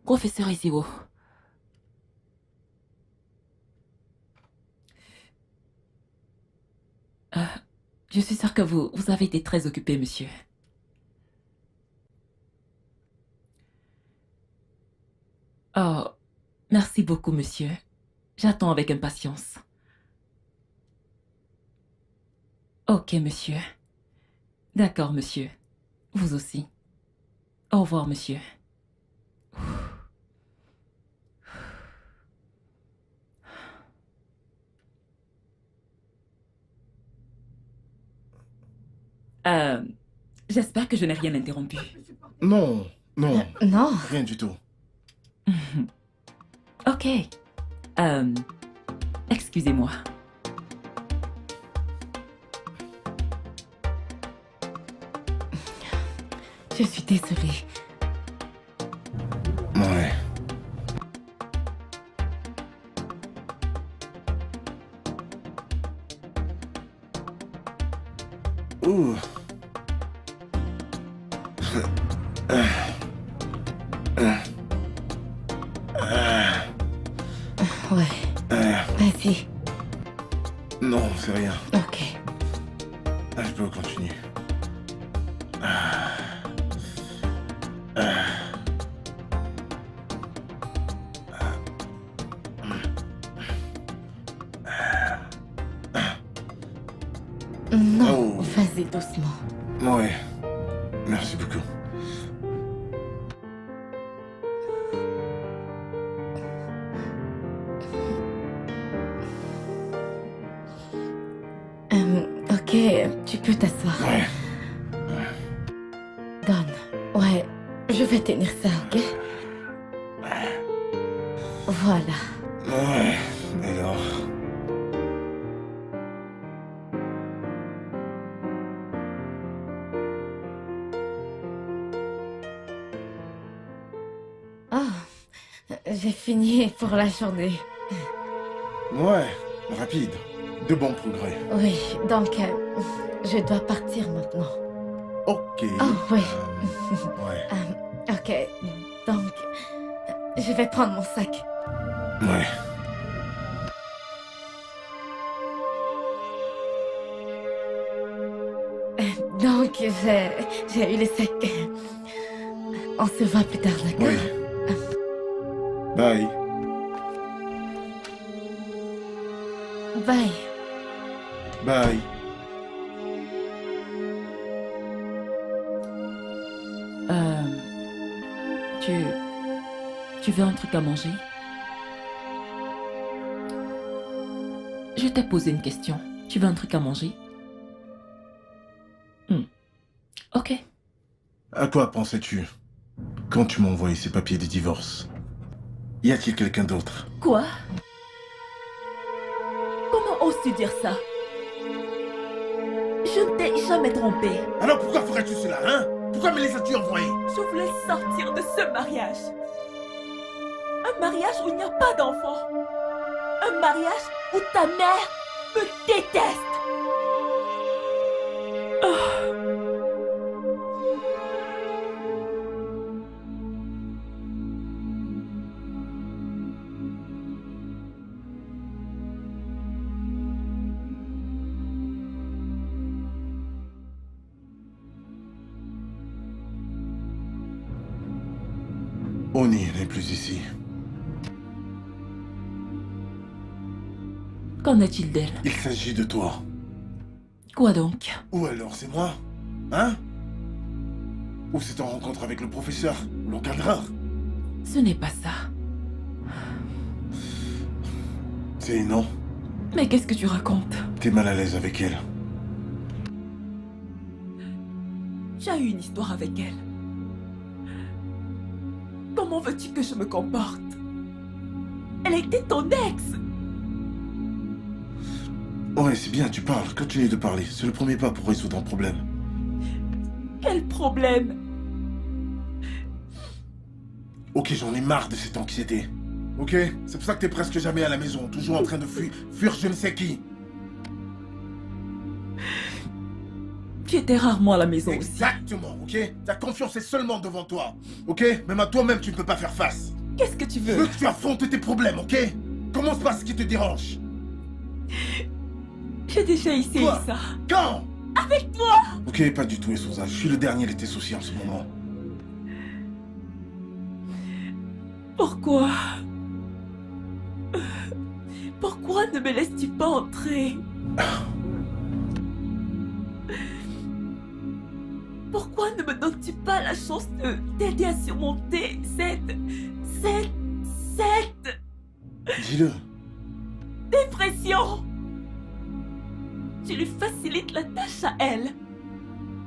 Professeur Iziwo. Je suis sûre que vous avez été très occupé, monsieur. Oh, merci beaucoup, monsieur. J'attends avec impatience. Ok, monsieur. D'accord, monsieur. Vous aussi. Au revoir, monsieur. J'espère que je n'ai rien interrompu. Non, non, Non. rien du tout. Ok. Excusez-moi. Je suis désolée. Ouais. Ouh. Ouais. Vas-y. Non, c'est rien. Ok. Je peux continuer. Non, Oh. vas-y doucement. Ouais. Merci beaucoup. Ok, tu peux t'asseoir. Ouais. Donne. Ouais, je vais tenir ça, ok? Voilà. Ouais. Et alors? Oh, j'ai fini pour la journée. Ouais. Rapide. De bons progrès. Oui, donc je dois partir maintenant. Ok. Oh, oui. Ouais. Ok, donc je vais prendre mon sac. Ouais. Donc j'ai eu le sac. On se voit plus tard, d'accord? Oui. Bye. Bye. Bye. Tu veux un truc à manger? Je t'ai posé une question. Tu veux un truc à manger? Ok. À quoi pensais-tu quand tu m'as envoyé ces papiers de divorce? Y a-t-il quelqu'un d'autre? Quoi? Comment oses-tu dire ça? Je ne t'ai jamais trompé. Alors pourquoi ferais-tu cela, hein? Pourquoi me les as-tu envoyés? Je voulais sortir de ce mariage. Un mariage où il n'y a pas d'enfant. Un mariage où ta mère me déteste. Oni n'est plus ici. Qu'en est-il d'elle? Il s'agit de toi. Quoi donc? Ou alors c'est moi? Hein? Ou c'est en rencontre avec le professeur, ou l'encadreur? Ce n'est pas ça. C'est non. Mais qu'est-ce que tu racontes? T'es mal à l'aise avec elle. J'ai eu une histoire avec elle. Comment veux-tu que je me comporte? Elle était ton ex. Ouais, c'est bien, tu parles. Continue de parler. C'est le premier pas pour résoudre un problème. Quel problème? Ok, j'en ai marre de cette anxiété. Ok? C'est pour ça que t'es presque jamais à la maison, toujours en train de fuir je ne sais qui. Tu étais rarement à la maison aussi. Exactement, ok? Ta confiance est seulement devant toi. Ok? Même à toi-même, tu ne peux pas faire face. Qu'est-ce que tu Je veux? veux que tu affrontes tes problèmes, ok? Commence par ce qui te dérange. J'ai déjà essayé Quoi? ça. Quand? Avec toi! Ok, pas du tout, Esouza. Je suis le dernier de tes soucis en ce moment. Pourquoi? Pourquoi ne me laisses-tu pas entrer? Pourquoi ne me donnes-tu pas la chance de t'aider à surmonter cette Dis-le. dépression? Tu lui facilites la tâche à elle.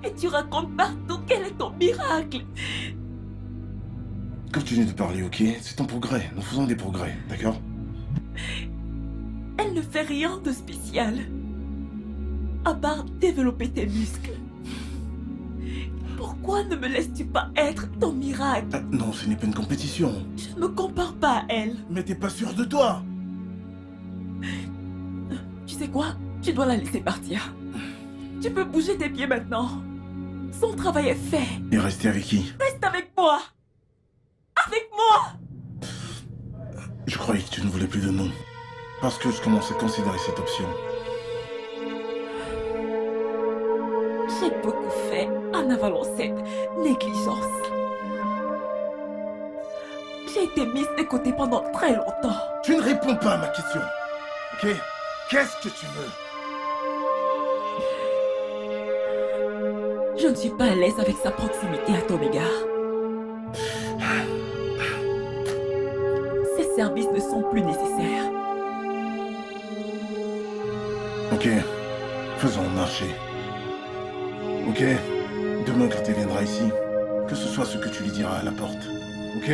Et tu racontes partout quel est ton miracle. Continue de parler, ok? C'est ton progrès. Nous faisons des progrès, d'accord? Elle ne fait rien de spécial. À part développer tes muscles. Pourquoi ne me laisses-tu pas être ton miracle? Ah, non, ce n'est pas une compétition. Je ne me compare pas à elle. Mais t'es pas sûr de toi? Tu sais quoi? Tu dois la laisser partir. Tu peux bouger tes pieds maintenant. Son travail est fait. Et rester avec qui? Reste avec moi. Avec moi. Je croyais que tu ne voulais plus de nous. Parce que je commence à considérer cette option. J'ai beaucoup fait en avalant cette négligence. J'ai été mise de côté pendant très longtemps. Tu ne réponds pas à ma question. Ok? Qu'est-ce que tu veux? Je ne suis pas à l'aise avec sa proximité à ton égard. Ses services ne sont plus nécessaires. Ok. Faisons marcher. Ok? Demain quand elle viendra ici, que ce soit ce que tu lui diras à la porte. Ok?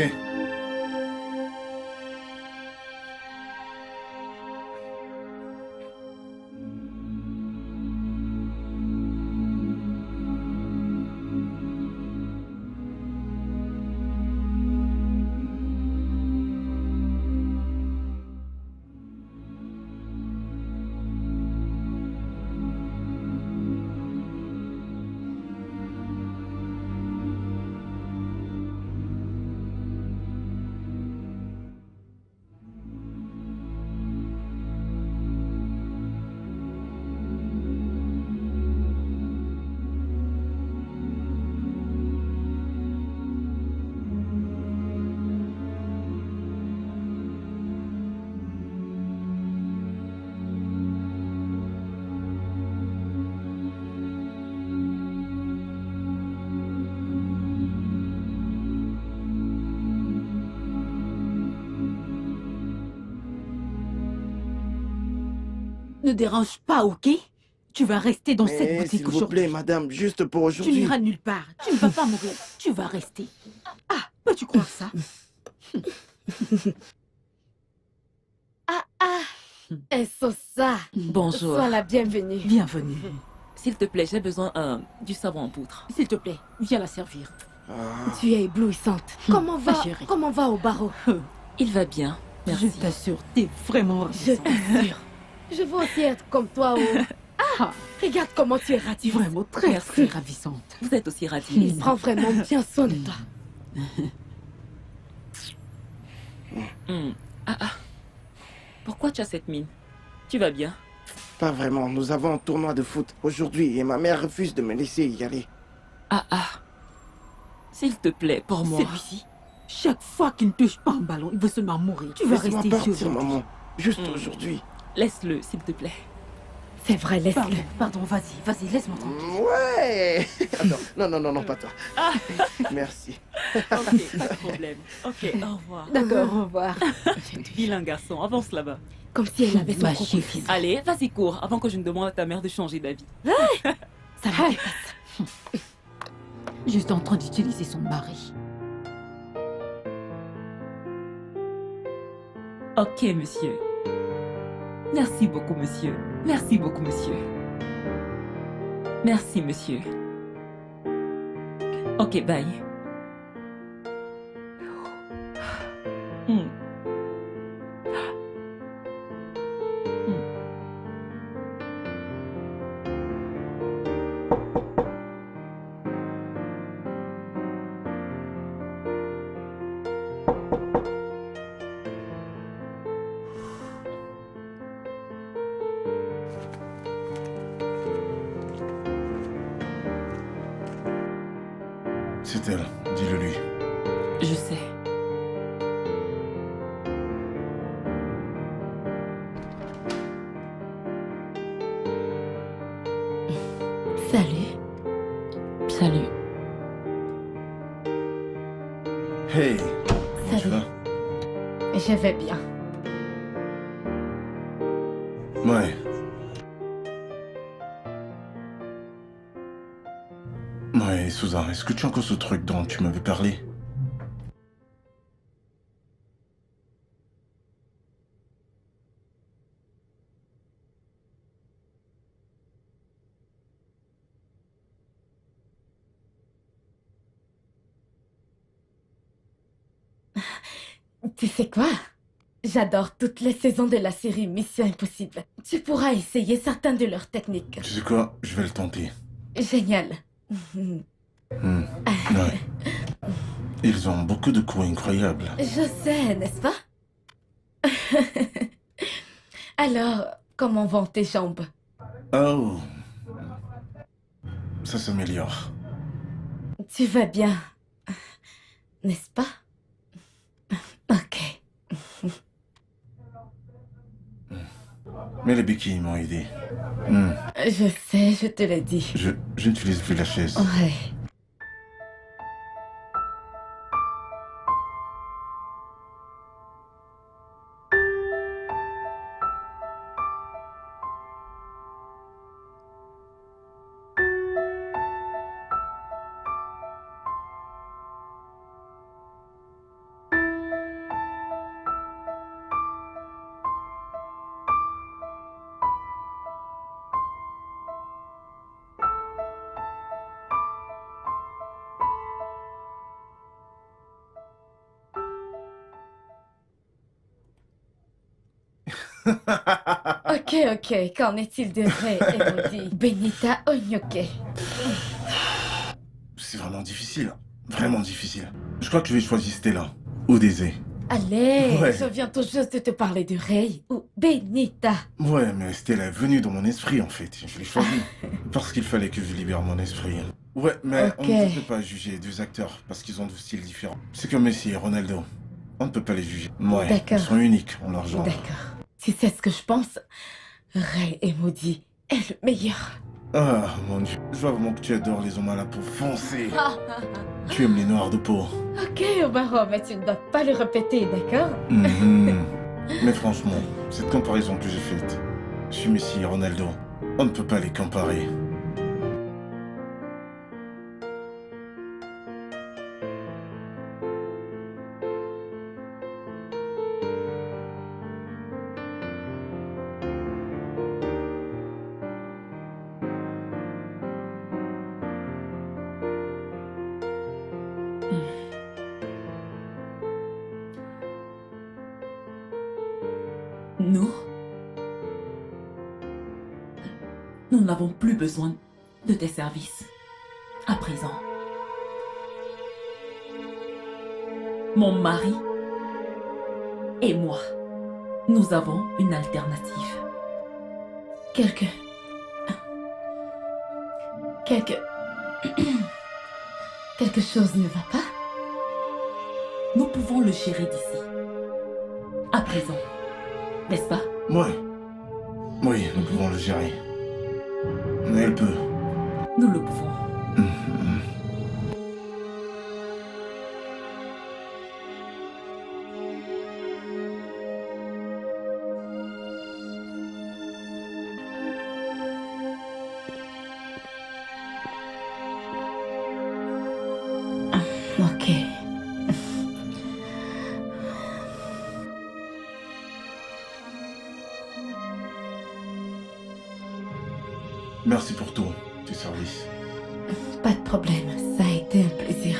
Ne dérange pas, ok? Tu vas rester dans cette Mais boutique s'il vous aujourd'hui. plaît, madame, juste pour Tu aujourd'hui. n'iras nulle part. Tu ne vas pas mourir. Tu vas rester. Ah, peux-tu croire ça? Esouza, Bonjour. sois la bienvenue. Bienvenue. S'il te plaît, j'ai besoin du savon en poudre. S'il te plaît, viens la servir. Ah, Tu es éblouissante. ma chérie. Comment va au barreau? Il va bien. Merci. Je t'assure, t'es vraiment Je ravissante. t'assure. Je veux aussi être comme toi. Ah, Regarde comment tu es radieuse. vraiment très, Merci. très ravissante. Vous êtes aussi radieuse. Il prend vraiment bien soin de toi. Ah. Pourquoi tu as cette mine? Tu vas bien? pas vraiment. Nous avons un tournoi de foot aujourd'hui et ma mère refuse de me laisser y aller. Ah. S'il te plaît, pour moi. Celui-ci, chaque fois qu'il ne touche pas un ballon, il veut seulement mourir. Tu vas Laisse-moi rester ici partir, aujourd'hui. maman. Juste aujourd'hui. Laisse-le, s'il te plaît. C'est vrai, Pardon, laisse-le. pardon, vas-y, laisse-moi tranquille. Ouais. Attends, non, pas toi. Merci. Ok, pas de problème. Ok, au revoir. D'accord, au revoir. Vilain garçon, avance là-bas. Comme si elle avait son Ma propre chérie. fils. Allez, vas-y, cours, avant que je ne demande à ta mère de changer d'avis. Ça me dépasse. Juste en train d'utiliser son mari. Ok, monsieur. Merci beaucoup, monsieur. Merci beaucoup, monsieur. Merci, monsieur. Ok, bye. Hmm. sais. Salut. Salut. Hey, comment tu Salut. vas? Je vais bien. Ouais. Ouais, Susan, est-ce que tu as encore ce truc dont tu m'avais parlé? Tu sais quoi? J'adore toutes les saisons de la série Mission Impossible. Tu pourras essayer certaines de leurs techniques. Tu sais quoi? Je vais le tenter. Génial. Ouais. Ils ont beaucoup de coups incroyables. Je sais, n'est-ce pas? Alors, comment vont tes jambes? Oh. Ça s'améliore. Tu vas bien, n'est-ce pas? Ok. Mais les béquilles m'ont aidé. Je sais, je te l'ai dit. Je n'utilise plus la chaise. Ouais. Ok, qu'en est-il de Ray et Maudit? Benita Onyoke. C'est vraiment difficile. Vraiment difficile. Je crois que je vais choisir Stella. Ou Daisy. Allez, Ouais. je viens tout juste de te parler de Ray ou Benita. Ouais, mais Stella est venue dans mon esprit en fait. Je l'ai choisi. Parce qu'il fallait que je libère mon esprit. Ouais, mais on Ok. ne peut pas juger deux acteurs parce qu'ils ont deux styles différents. C'est comme Messi et Ronaldo. On ne peut pas les juger. Ouais, D'accord. ils sont uniques en leur genre. D'accord. Tu sais ce que je pense? Ray et Maudit est le meilleur. Ah, mon Dieu. Je vois vraiment que tu adores les hommes à la peau foncée. Tu aimes les noirs de peau. Ok, Obaro, mais tu ne dois pas le répéter, d'accord? Mhm. Mais franchement, cette comparaison que j'ai faite, je suis Messi et Ronaldo. On ne peut pas les comparer. Nous n'avons plus besoin de tes services. À présent. Mon mari et moi, nous avons une alternative. Quelque chose ne va pas? Nous pouvons le gérer d'ici. À présent. N'est-ce pas? Ouais. Oui, nous pouvons le gérer. Mais elle peut. Nous le pouvons. Mhm. Ok. Merci pour tout, tes services. Pas de problème, ça a été un plaisir.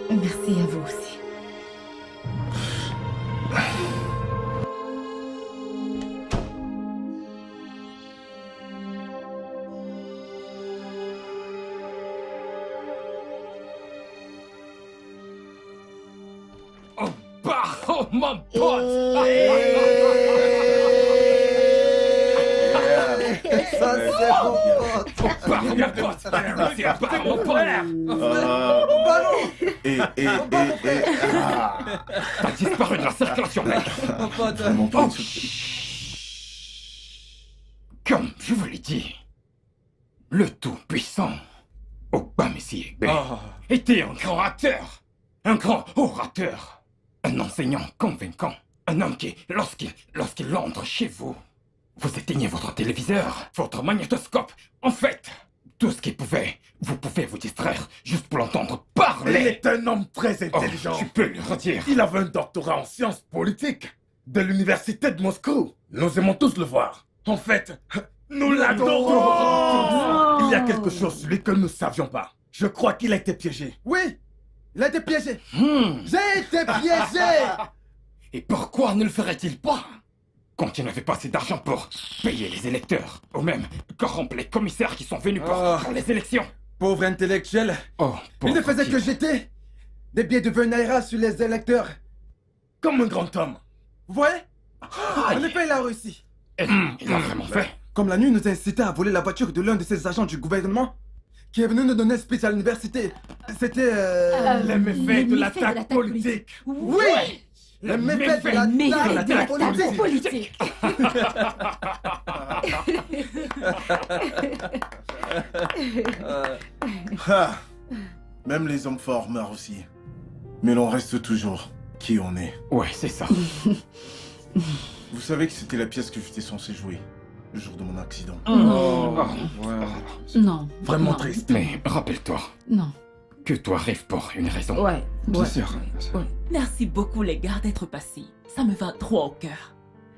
Merci à vous aussi. Oh, mon pote! Ça, c'est mon pote. Pas mon pote. C'est pas mon pote. T'as disparu de la circulation, mec. Mon pote. Vraiment pas. Comme je vous l'ai dit, le tout-puissant Obamesi Egbe était un grand acteur, un grand orateur, un enseignant convaincant, un homme qui, lorsqu'il entre chez vous, vous éteignez votre téléviseur, votre magnétoscope, en fait, tout ce qui pouvait, vous pouvez vous distraire juste pour l'entendre Il parler. est un homme très Oh, intelligent. tu peux le redire. Il avait un doctorat en sciences politiques de l'université de Moscou. Nous aimons tous le voir. En fait, nous l'adorons. Il y a quelque chose sur lui que nous ne savions pas. Je crois qu'il a été piégé. Oui, il a été piégé. Hmm. J'ai été piégé. Et pourquoi ne le ferait-il pas quand il n'avait pas assez d'argent pour payer les électeurs, ou même corrompre les commissaires qui sont venus pour les élections? Pauvre intellectuel. Oh, Il ne faisait type. que jeter des billets de Venaira sur les électeurs. Comme un grand homme. Vous voyez? En effet, il a réussi. Et il l'a vraiment fait. Comme la nuit nous a incité à voler la voiture de l'un de ces agents du gouvernement qui est venu nous donner un speech à l'université. C'était... Les méfaits de l'attaque politique. Oui, les méfaits de l'attaque politique. Ah, même les hommes forts meurent aussi. Mais l'on reste toujours qui on est. Ouais, c'est ça. Vous savez que c'était la pièce que j'étais censé jouer le jour de mon accident. Non. Non. Vraiment non. triste. Mais rappelle-toi Non. que tout arrive pour une raison. Ouais. Bien sûr. Merci beaucoup les gars d'être passés. Ça me va trop au cœur.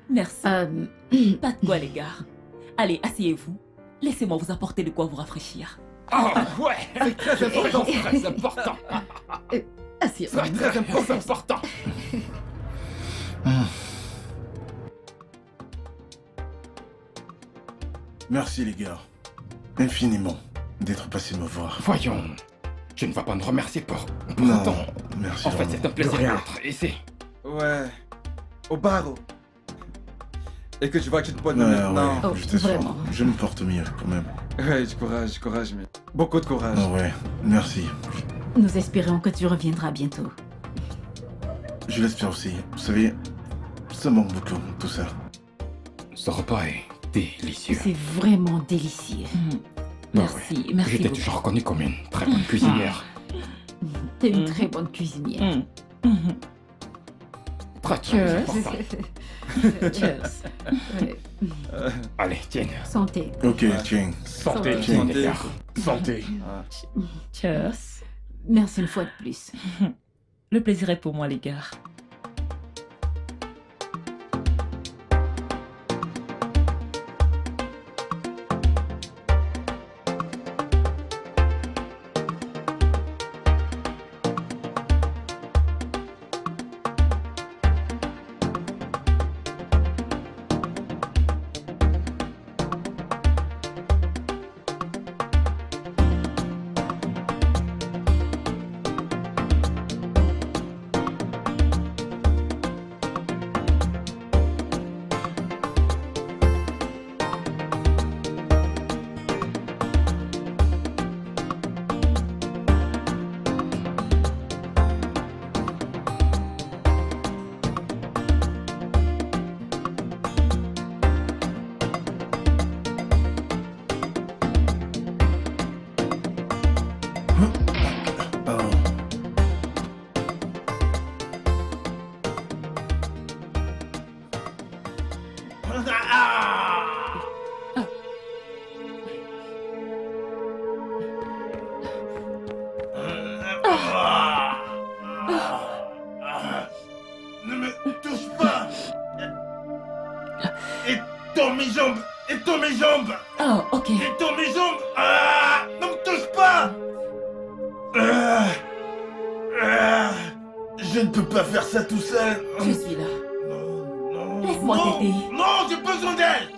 Merci. Pas de quoi les gars. Allez, asseyez-vous. Laissez-moi vous apporter de quoi vous rafraîchir. Oh, ouais. C'est très important. Très important. Asseyez-vous. Très important. Merci les gars. Infiniment d'être passés me voir. Voyons. Tu ne vas pas me remercier pour Non, autant. merci. En fait, vraiment. c'est un plaisir De rien. d'être ici. Ouais. Au barreau. Et que tu vois que tu te portes Ouais, maintenant. Oh, je t'assure. vraiment. Je me porte mieux quand même. Ouais, du courage, mais beaucoup de courage. Ah ouais, merci. Nous espérons que tu reviendras bientôt. Je l'espère aussi. Vous savez, ça manque beaucoup, tout ça. Ce repas est délicieux. C'est vraiment délicieux. Merci, merci J'étais beaucoup. toujours reconnue comme une très bonne cuisinière. T'es une très bonne cuisinière. Très Cheers. important. Cheers. Ouais. Allez, tiens. Santé. Ok, tiens. Santé, Santé. les gars. Santé. Cheers. Merci une fois de plus. Le plaisir est pour moi les gars. Ne me touche pas. Et dans mes jambes. Et dans mes jambes. Oh, ok. Et dans mes jambes. Ah, ne me touche pas. Je ne peux pas faire ça tout seul. Je suis là. Non, Laisse-moi non, t'aider. non, j'ai besoin d'elle.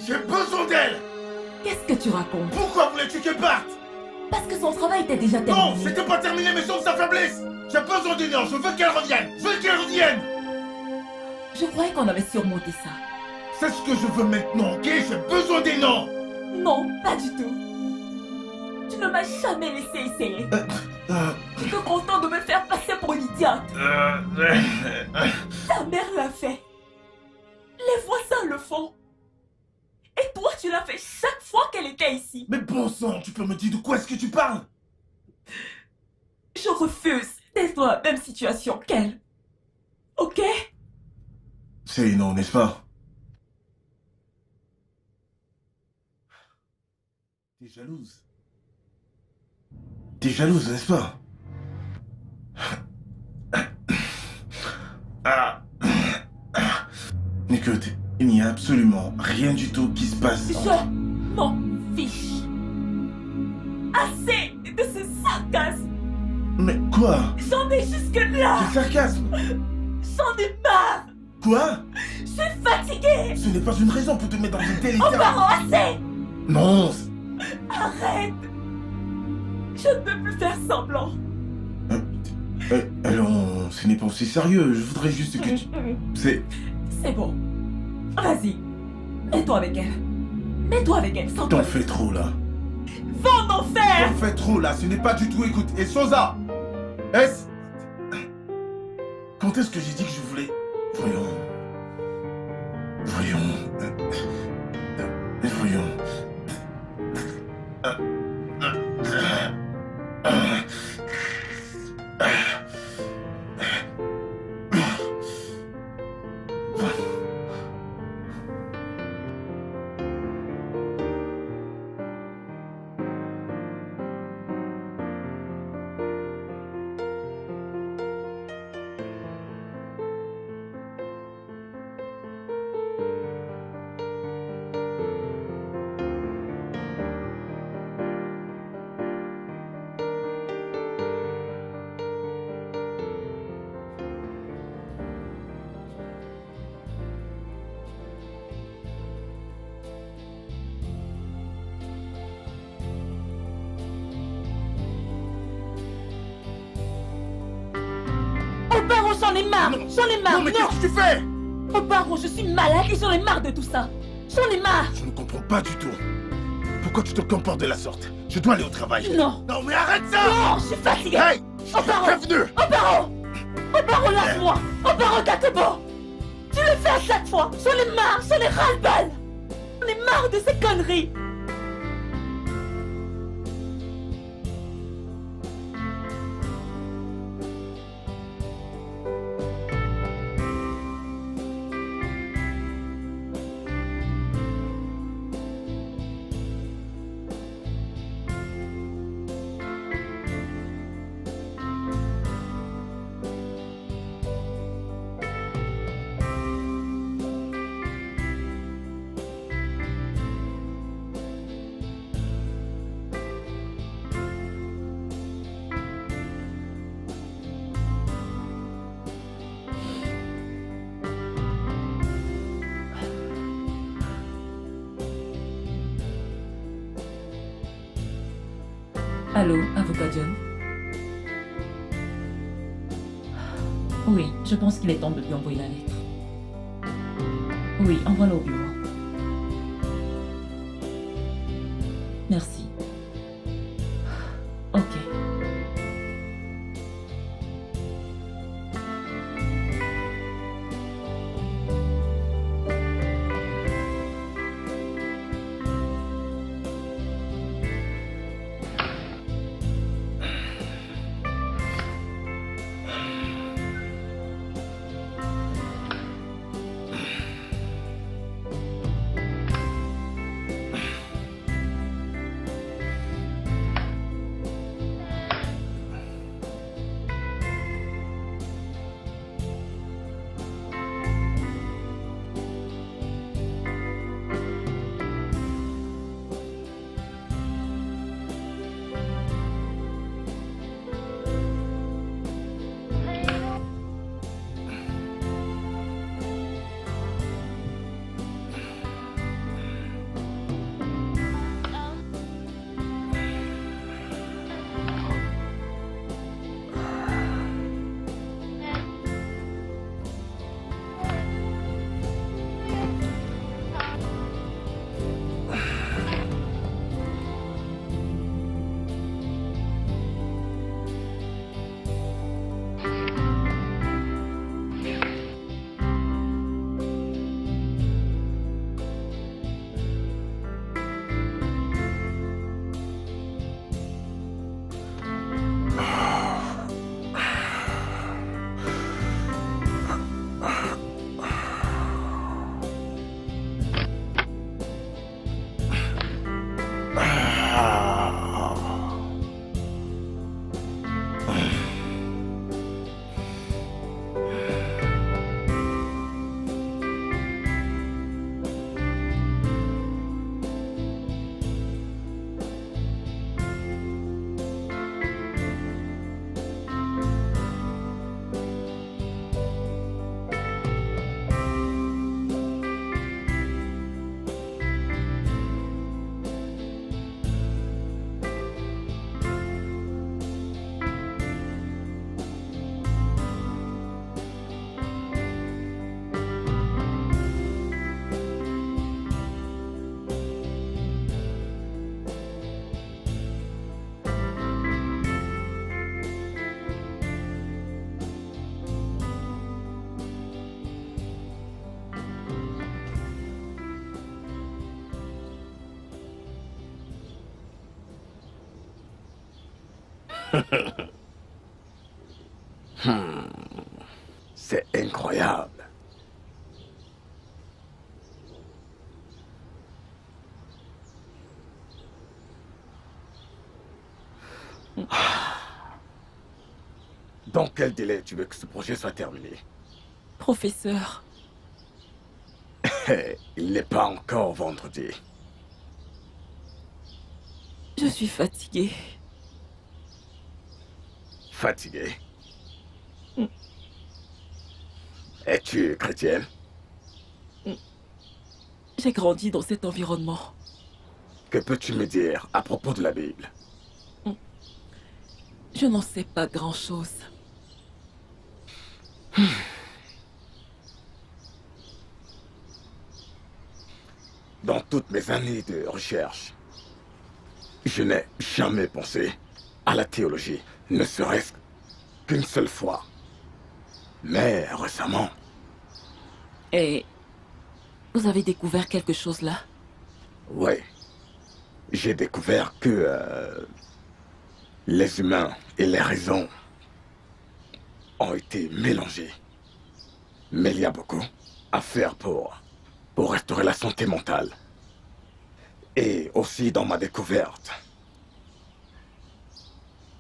J'ai besoin d'elle. Qu'est-ce que tu racontes? Pourquoi voulais-tu qu'elle parte? Parce que son travail était déjà Non, terminé. c'était pas terminé, mes jambes s'affaiblissent. J'ai besoin d'une heure, je veux qu'elle revienne. Je veux qu'elle revienne. Je croyais qu'on avait surmonté ça. C'est ce que je veux maintenant, ok? J'ai besoin des noms. Non, pas du tout. Tu ne m'as jamais laissé essayer. Tu te contentes de me faire passer pour une idiote. Ta mère l'a fait. Les voisins le font. Et toi, tu l'as fait chaque fois qu'elle était ici. Mais bon sang, tu peux me dire de quoi est-ce que tu parles? Je refuse d'être dans la même situation qu'elle. Ok? C'est non, n'est-ce pas? T'es jalouse. T'es jalouse, n'est-ce pas? Écoute, il n'y a absolument rien du tout qui se passe. Je m'en fiche. Assez de ce sarcasme. Mais quoi? J'en ai jusque-là. Quel sarcasme? J'en ai marre. Quoi? Je suis fatiguée. Ce n'est pas une raison pour te mettre dans une telle Oh, état. parents, assez. Non. Arrête. Je ne peux plus faire semblant. Alors, ce n'est pas aussi sérieux. Je voudrais juste que tu... C'est bon. Vas-y. Mets-toi avec elle. Mets-toi avec elle, sans T'en toi. fais trop, là. Va en enfer. T'en fais trop, là. Ce n'est pas du tout... Écoute, et Sosa. Est-ce... Quand est-ce que j'ai dit que je voulais... Voyons... J'en ai marre. J'en ai marre. Non, mais qu'est-ce que tu fais? Oh, baron, je suis malade et j'en ai marre de tout ça. J'en ai marre. Je ne comprends pas du tout. Pourquoi tu te comportes de la sorte? Je dois aller au travail. Non. Non, mais arrête ça! Non, je suis fatiguée. Hey! Oh, baron. Prévenu! Oh, baron. Oh, baron, lâche-moi. Oh, baron, Kakebo. Tu le fais à chaque fois. J'en ai marre. J'en ai ras-le-bal. J'en ai marre de ces conneries. Allô, avocat John? Oui, je pense qu'il est temps de lui envoyer la lettre. Oui, envoie-la au bureau. Merci. Ok. C'est incroyable. Dans quel délai tu veux que ce projet soit terminé? Professeur, Il n'est pas encore vendredi. je suis fatiguée. Fatigué? Es-tu chrétienne? J'ai grandi dans cet environnement. Que peux-tu me dire à propos de la Bible? Je n'en sais pas grand-chose. Dans toutes mes années de recherche, je n'ai jamais pensé à la théologie, ne serait-ce qu'une seule fois. Mais récemment, Et vous avez découvert quelque chose là? oui, j'ai découvert que les humains et les raisons ont été mélangés. Mais il y a beaucoup à faire pour restaurer la santé mentale. Et aussi dans ma découverte,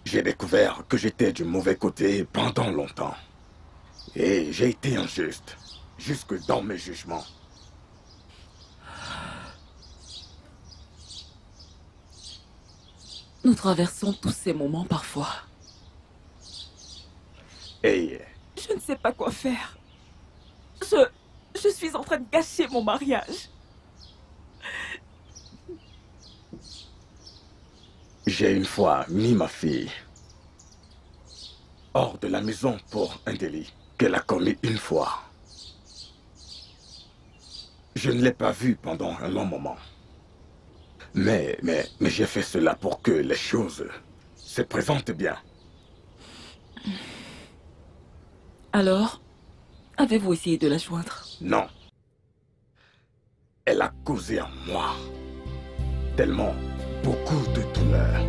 j'ai découvert que j'étais du mauvais côté pendant longtemps. Et j'ai été injuste, jusque dans mes jugements. Nous traversons tous ces moments parfois. Et Je ne sais pas quoi faire. Je suis en train de gâcher mon mariage. j'ai une fois mis ma fille hors de la maison pour un délit qu'elle a commis une fois. Je ne l'ai pas vue pendant un long moment. Mais j'ai fait cela pour que les choses se présentent bien. Alors, avez-vous essayé de la joindre? Non. Elle a causé en moi tellement beaucoup de douleur.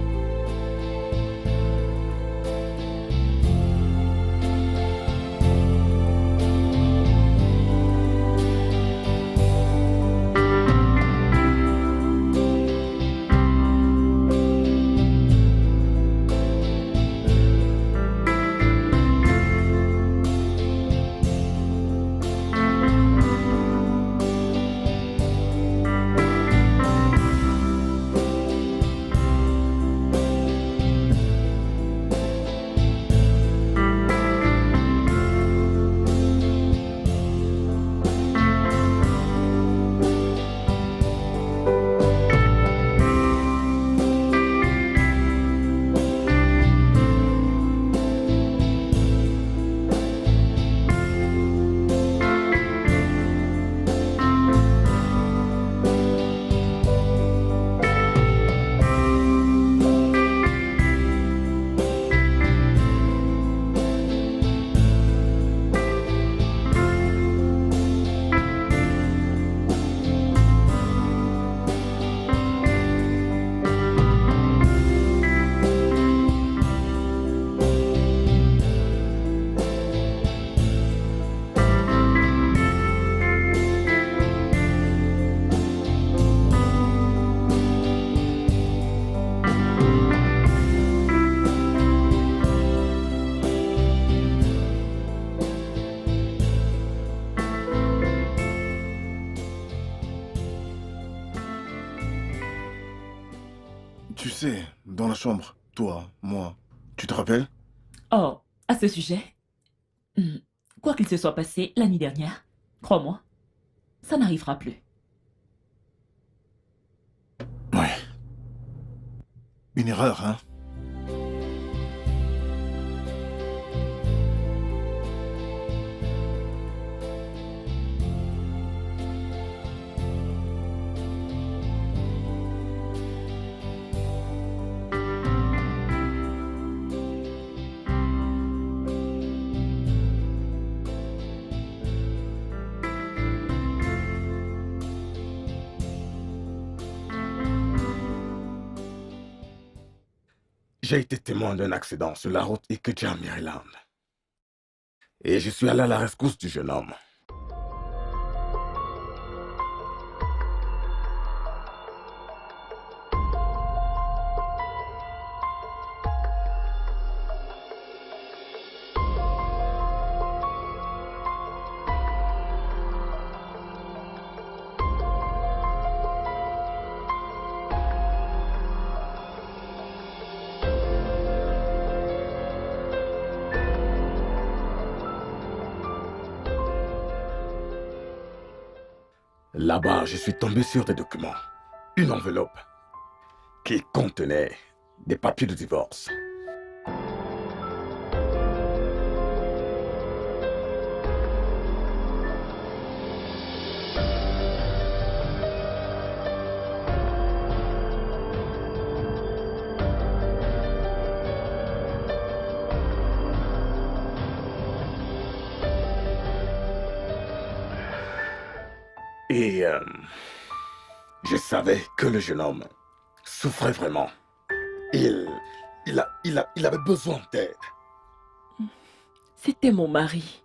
Tu sais, dans la chambre, toi, moi, tu te rappelles? Oh, à ce sujet, quoi qu'il se soit passé l'année dernière, crois-moi, ça n'arrivera plus. Ouais. Une erreur, hein? J'ai été témoin d'un accident sur la route Ikeja, Maryland. Et je suis allé à la rescousse du jeune homme. Là-bas, je suis tombé sur des documents. Une enveloppe qui contenait des papiers de divorce. Et je savais que le jeune homme souffrait vraiment. Il avait besoin d'aide. C'était mon mari.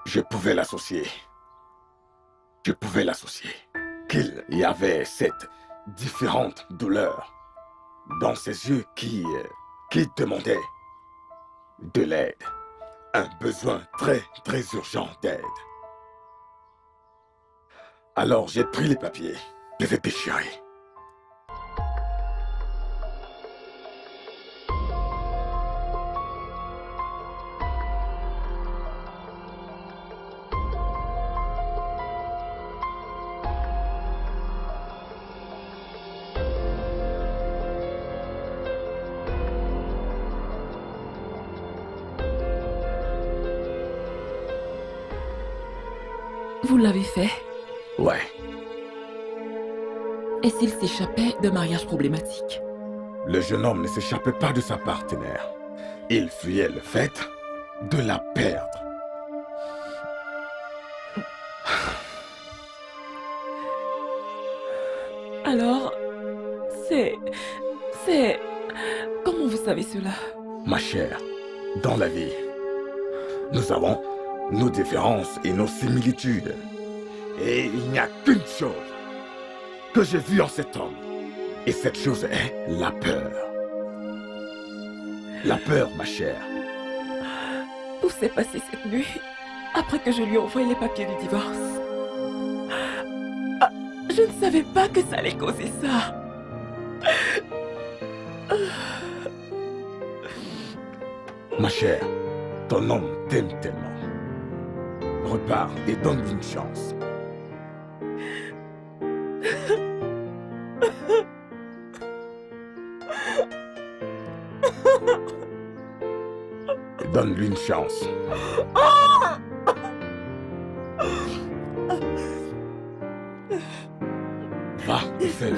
Je pouvais l'associer. Qu'il y avait cette différente douleur dans ses yeux qui demandait de l'aide. Un besoin très, très urgent d'aide. Alors j'ai pris les papiers, je les ai déchirés. Vous l'avez fait? Ouais. Et s'il s'échappait d'un mariage problématique? Le jeune homme ne s'échappait pas de sa partenaire. Il fuyait le fait de la perdre. Alors, c'est... Comment vous savez cela? Ma chère, dans la vie, nous avons nos différences et nos similitudes. Et il n'y a qu'une chose que j'ai vue en cet homme. Et cette chose est la peur. La peur, ma chère. Où s'est passé cette nuit, après que je lui ai envoyé les papiers du divorce? Ah, je ne savais pas que ça allait causer ça. Ma chère, ton homme t'aime tellement. Repars et donne-lui une chance. Donne-lui une chance. Va, essaie-le.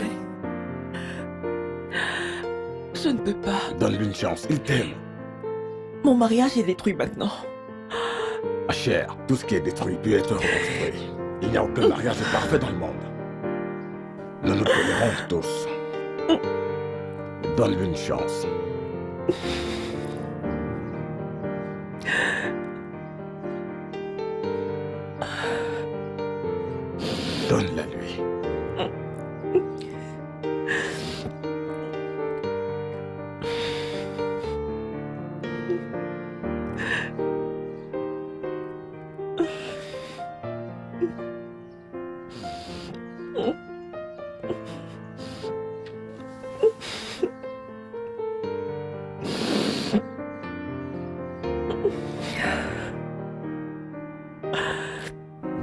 Je ne peux pas. Donne-lui une chance, il t'aime. Mon mariage est détruit maintenant. Ma chère, tout ce qui est détruit peut être reconstruit. Il n'y a aucun mariage parfait dans le monde. Nous nous tolérons tous. Donne-lui une chance. Donne-la lui.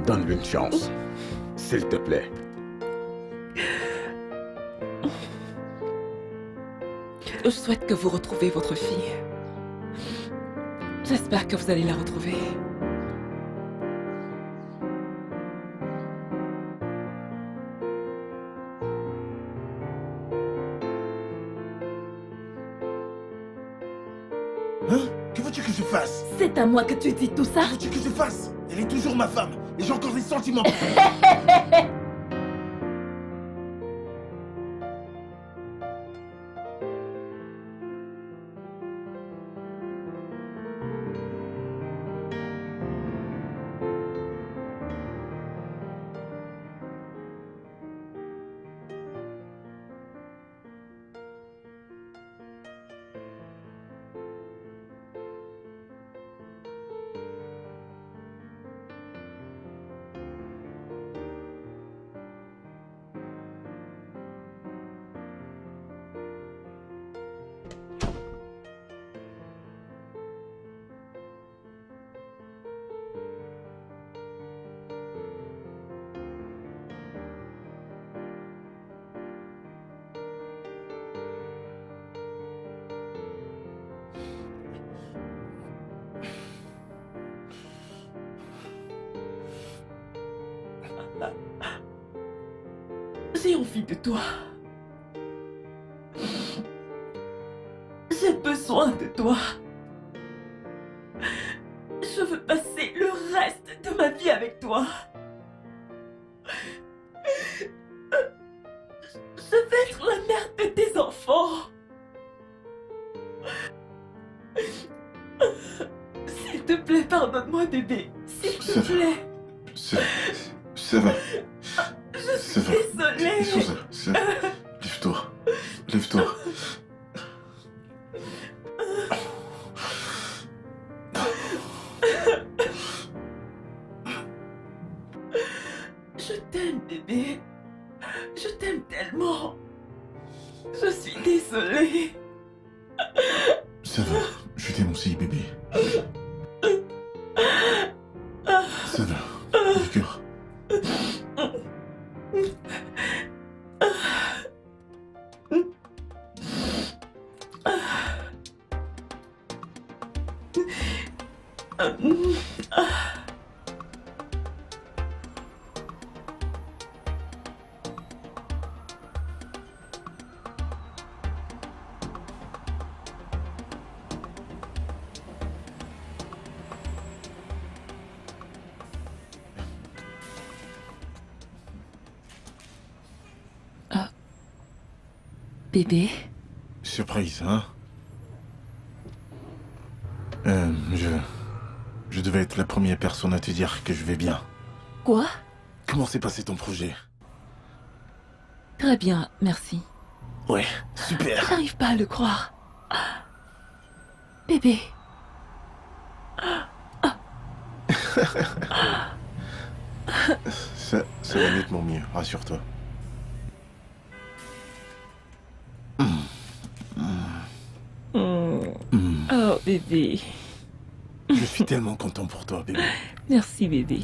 Donne-lui une chance, s'il te plaît. Je souhaite que vous retrouviez votre fille. J'espère que vous allez la retrouver. Hein? Que veux-tu que je fasse? C'est à moi que tu dis tout ça? Que veux-tu que je fasse? Elle est toujours ma femme, et j'ai encore des sentiments pour elle. J'ai envie de toi. J'ai besoin de toi. Je veux passer le reste de ma vie avec toi. Je veux être la mère de tes enfants. S'il te plaît, pardonne-moi, bébé. S'il te plaît. Ça va. Je suis désolée. Sousa, lève-toi. Lève-toi. Je t'aime, bébé. Je t'aime tellement. Je suis désolée. Ça va, je t'aime aussi, bébé. Ça va, du cœur. Bébé? Surprise, hein? Je devais être la première personne à te dire que je vais bien. Quoi? Comment s'est passé ton projet? Très bien, merci. Ouais, super. J'arrive pas à le croire. Bébé. Ça va nettement mieux, rassure-toi. Oh, bébé. Je suis tellement content pour toi, bébé. Merci, bébé.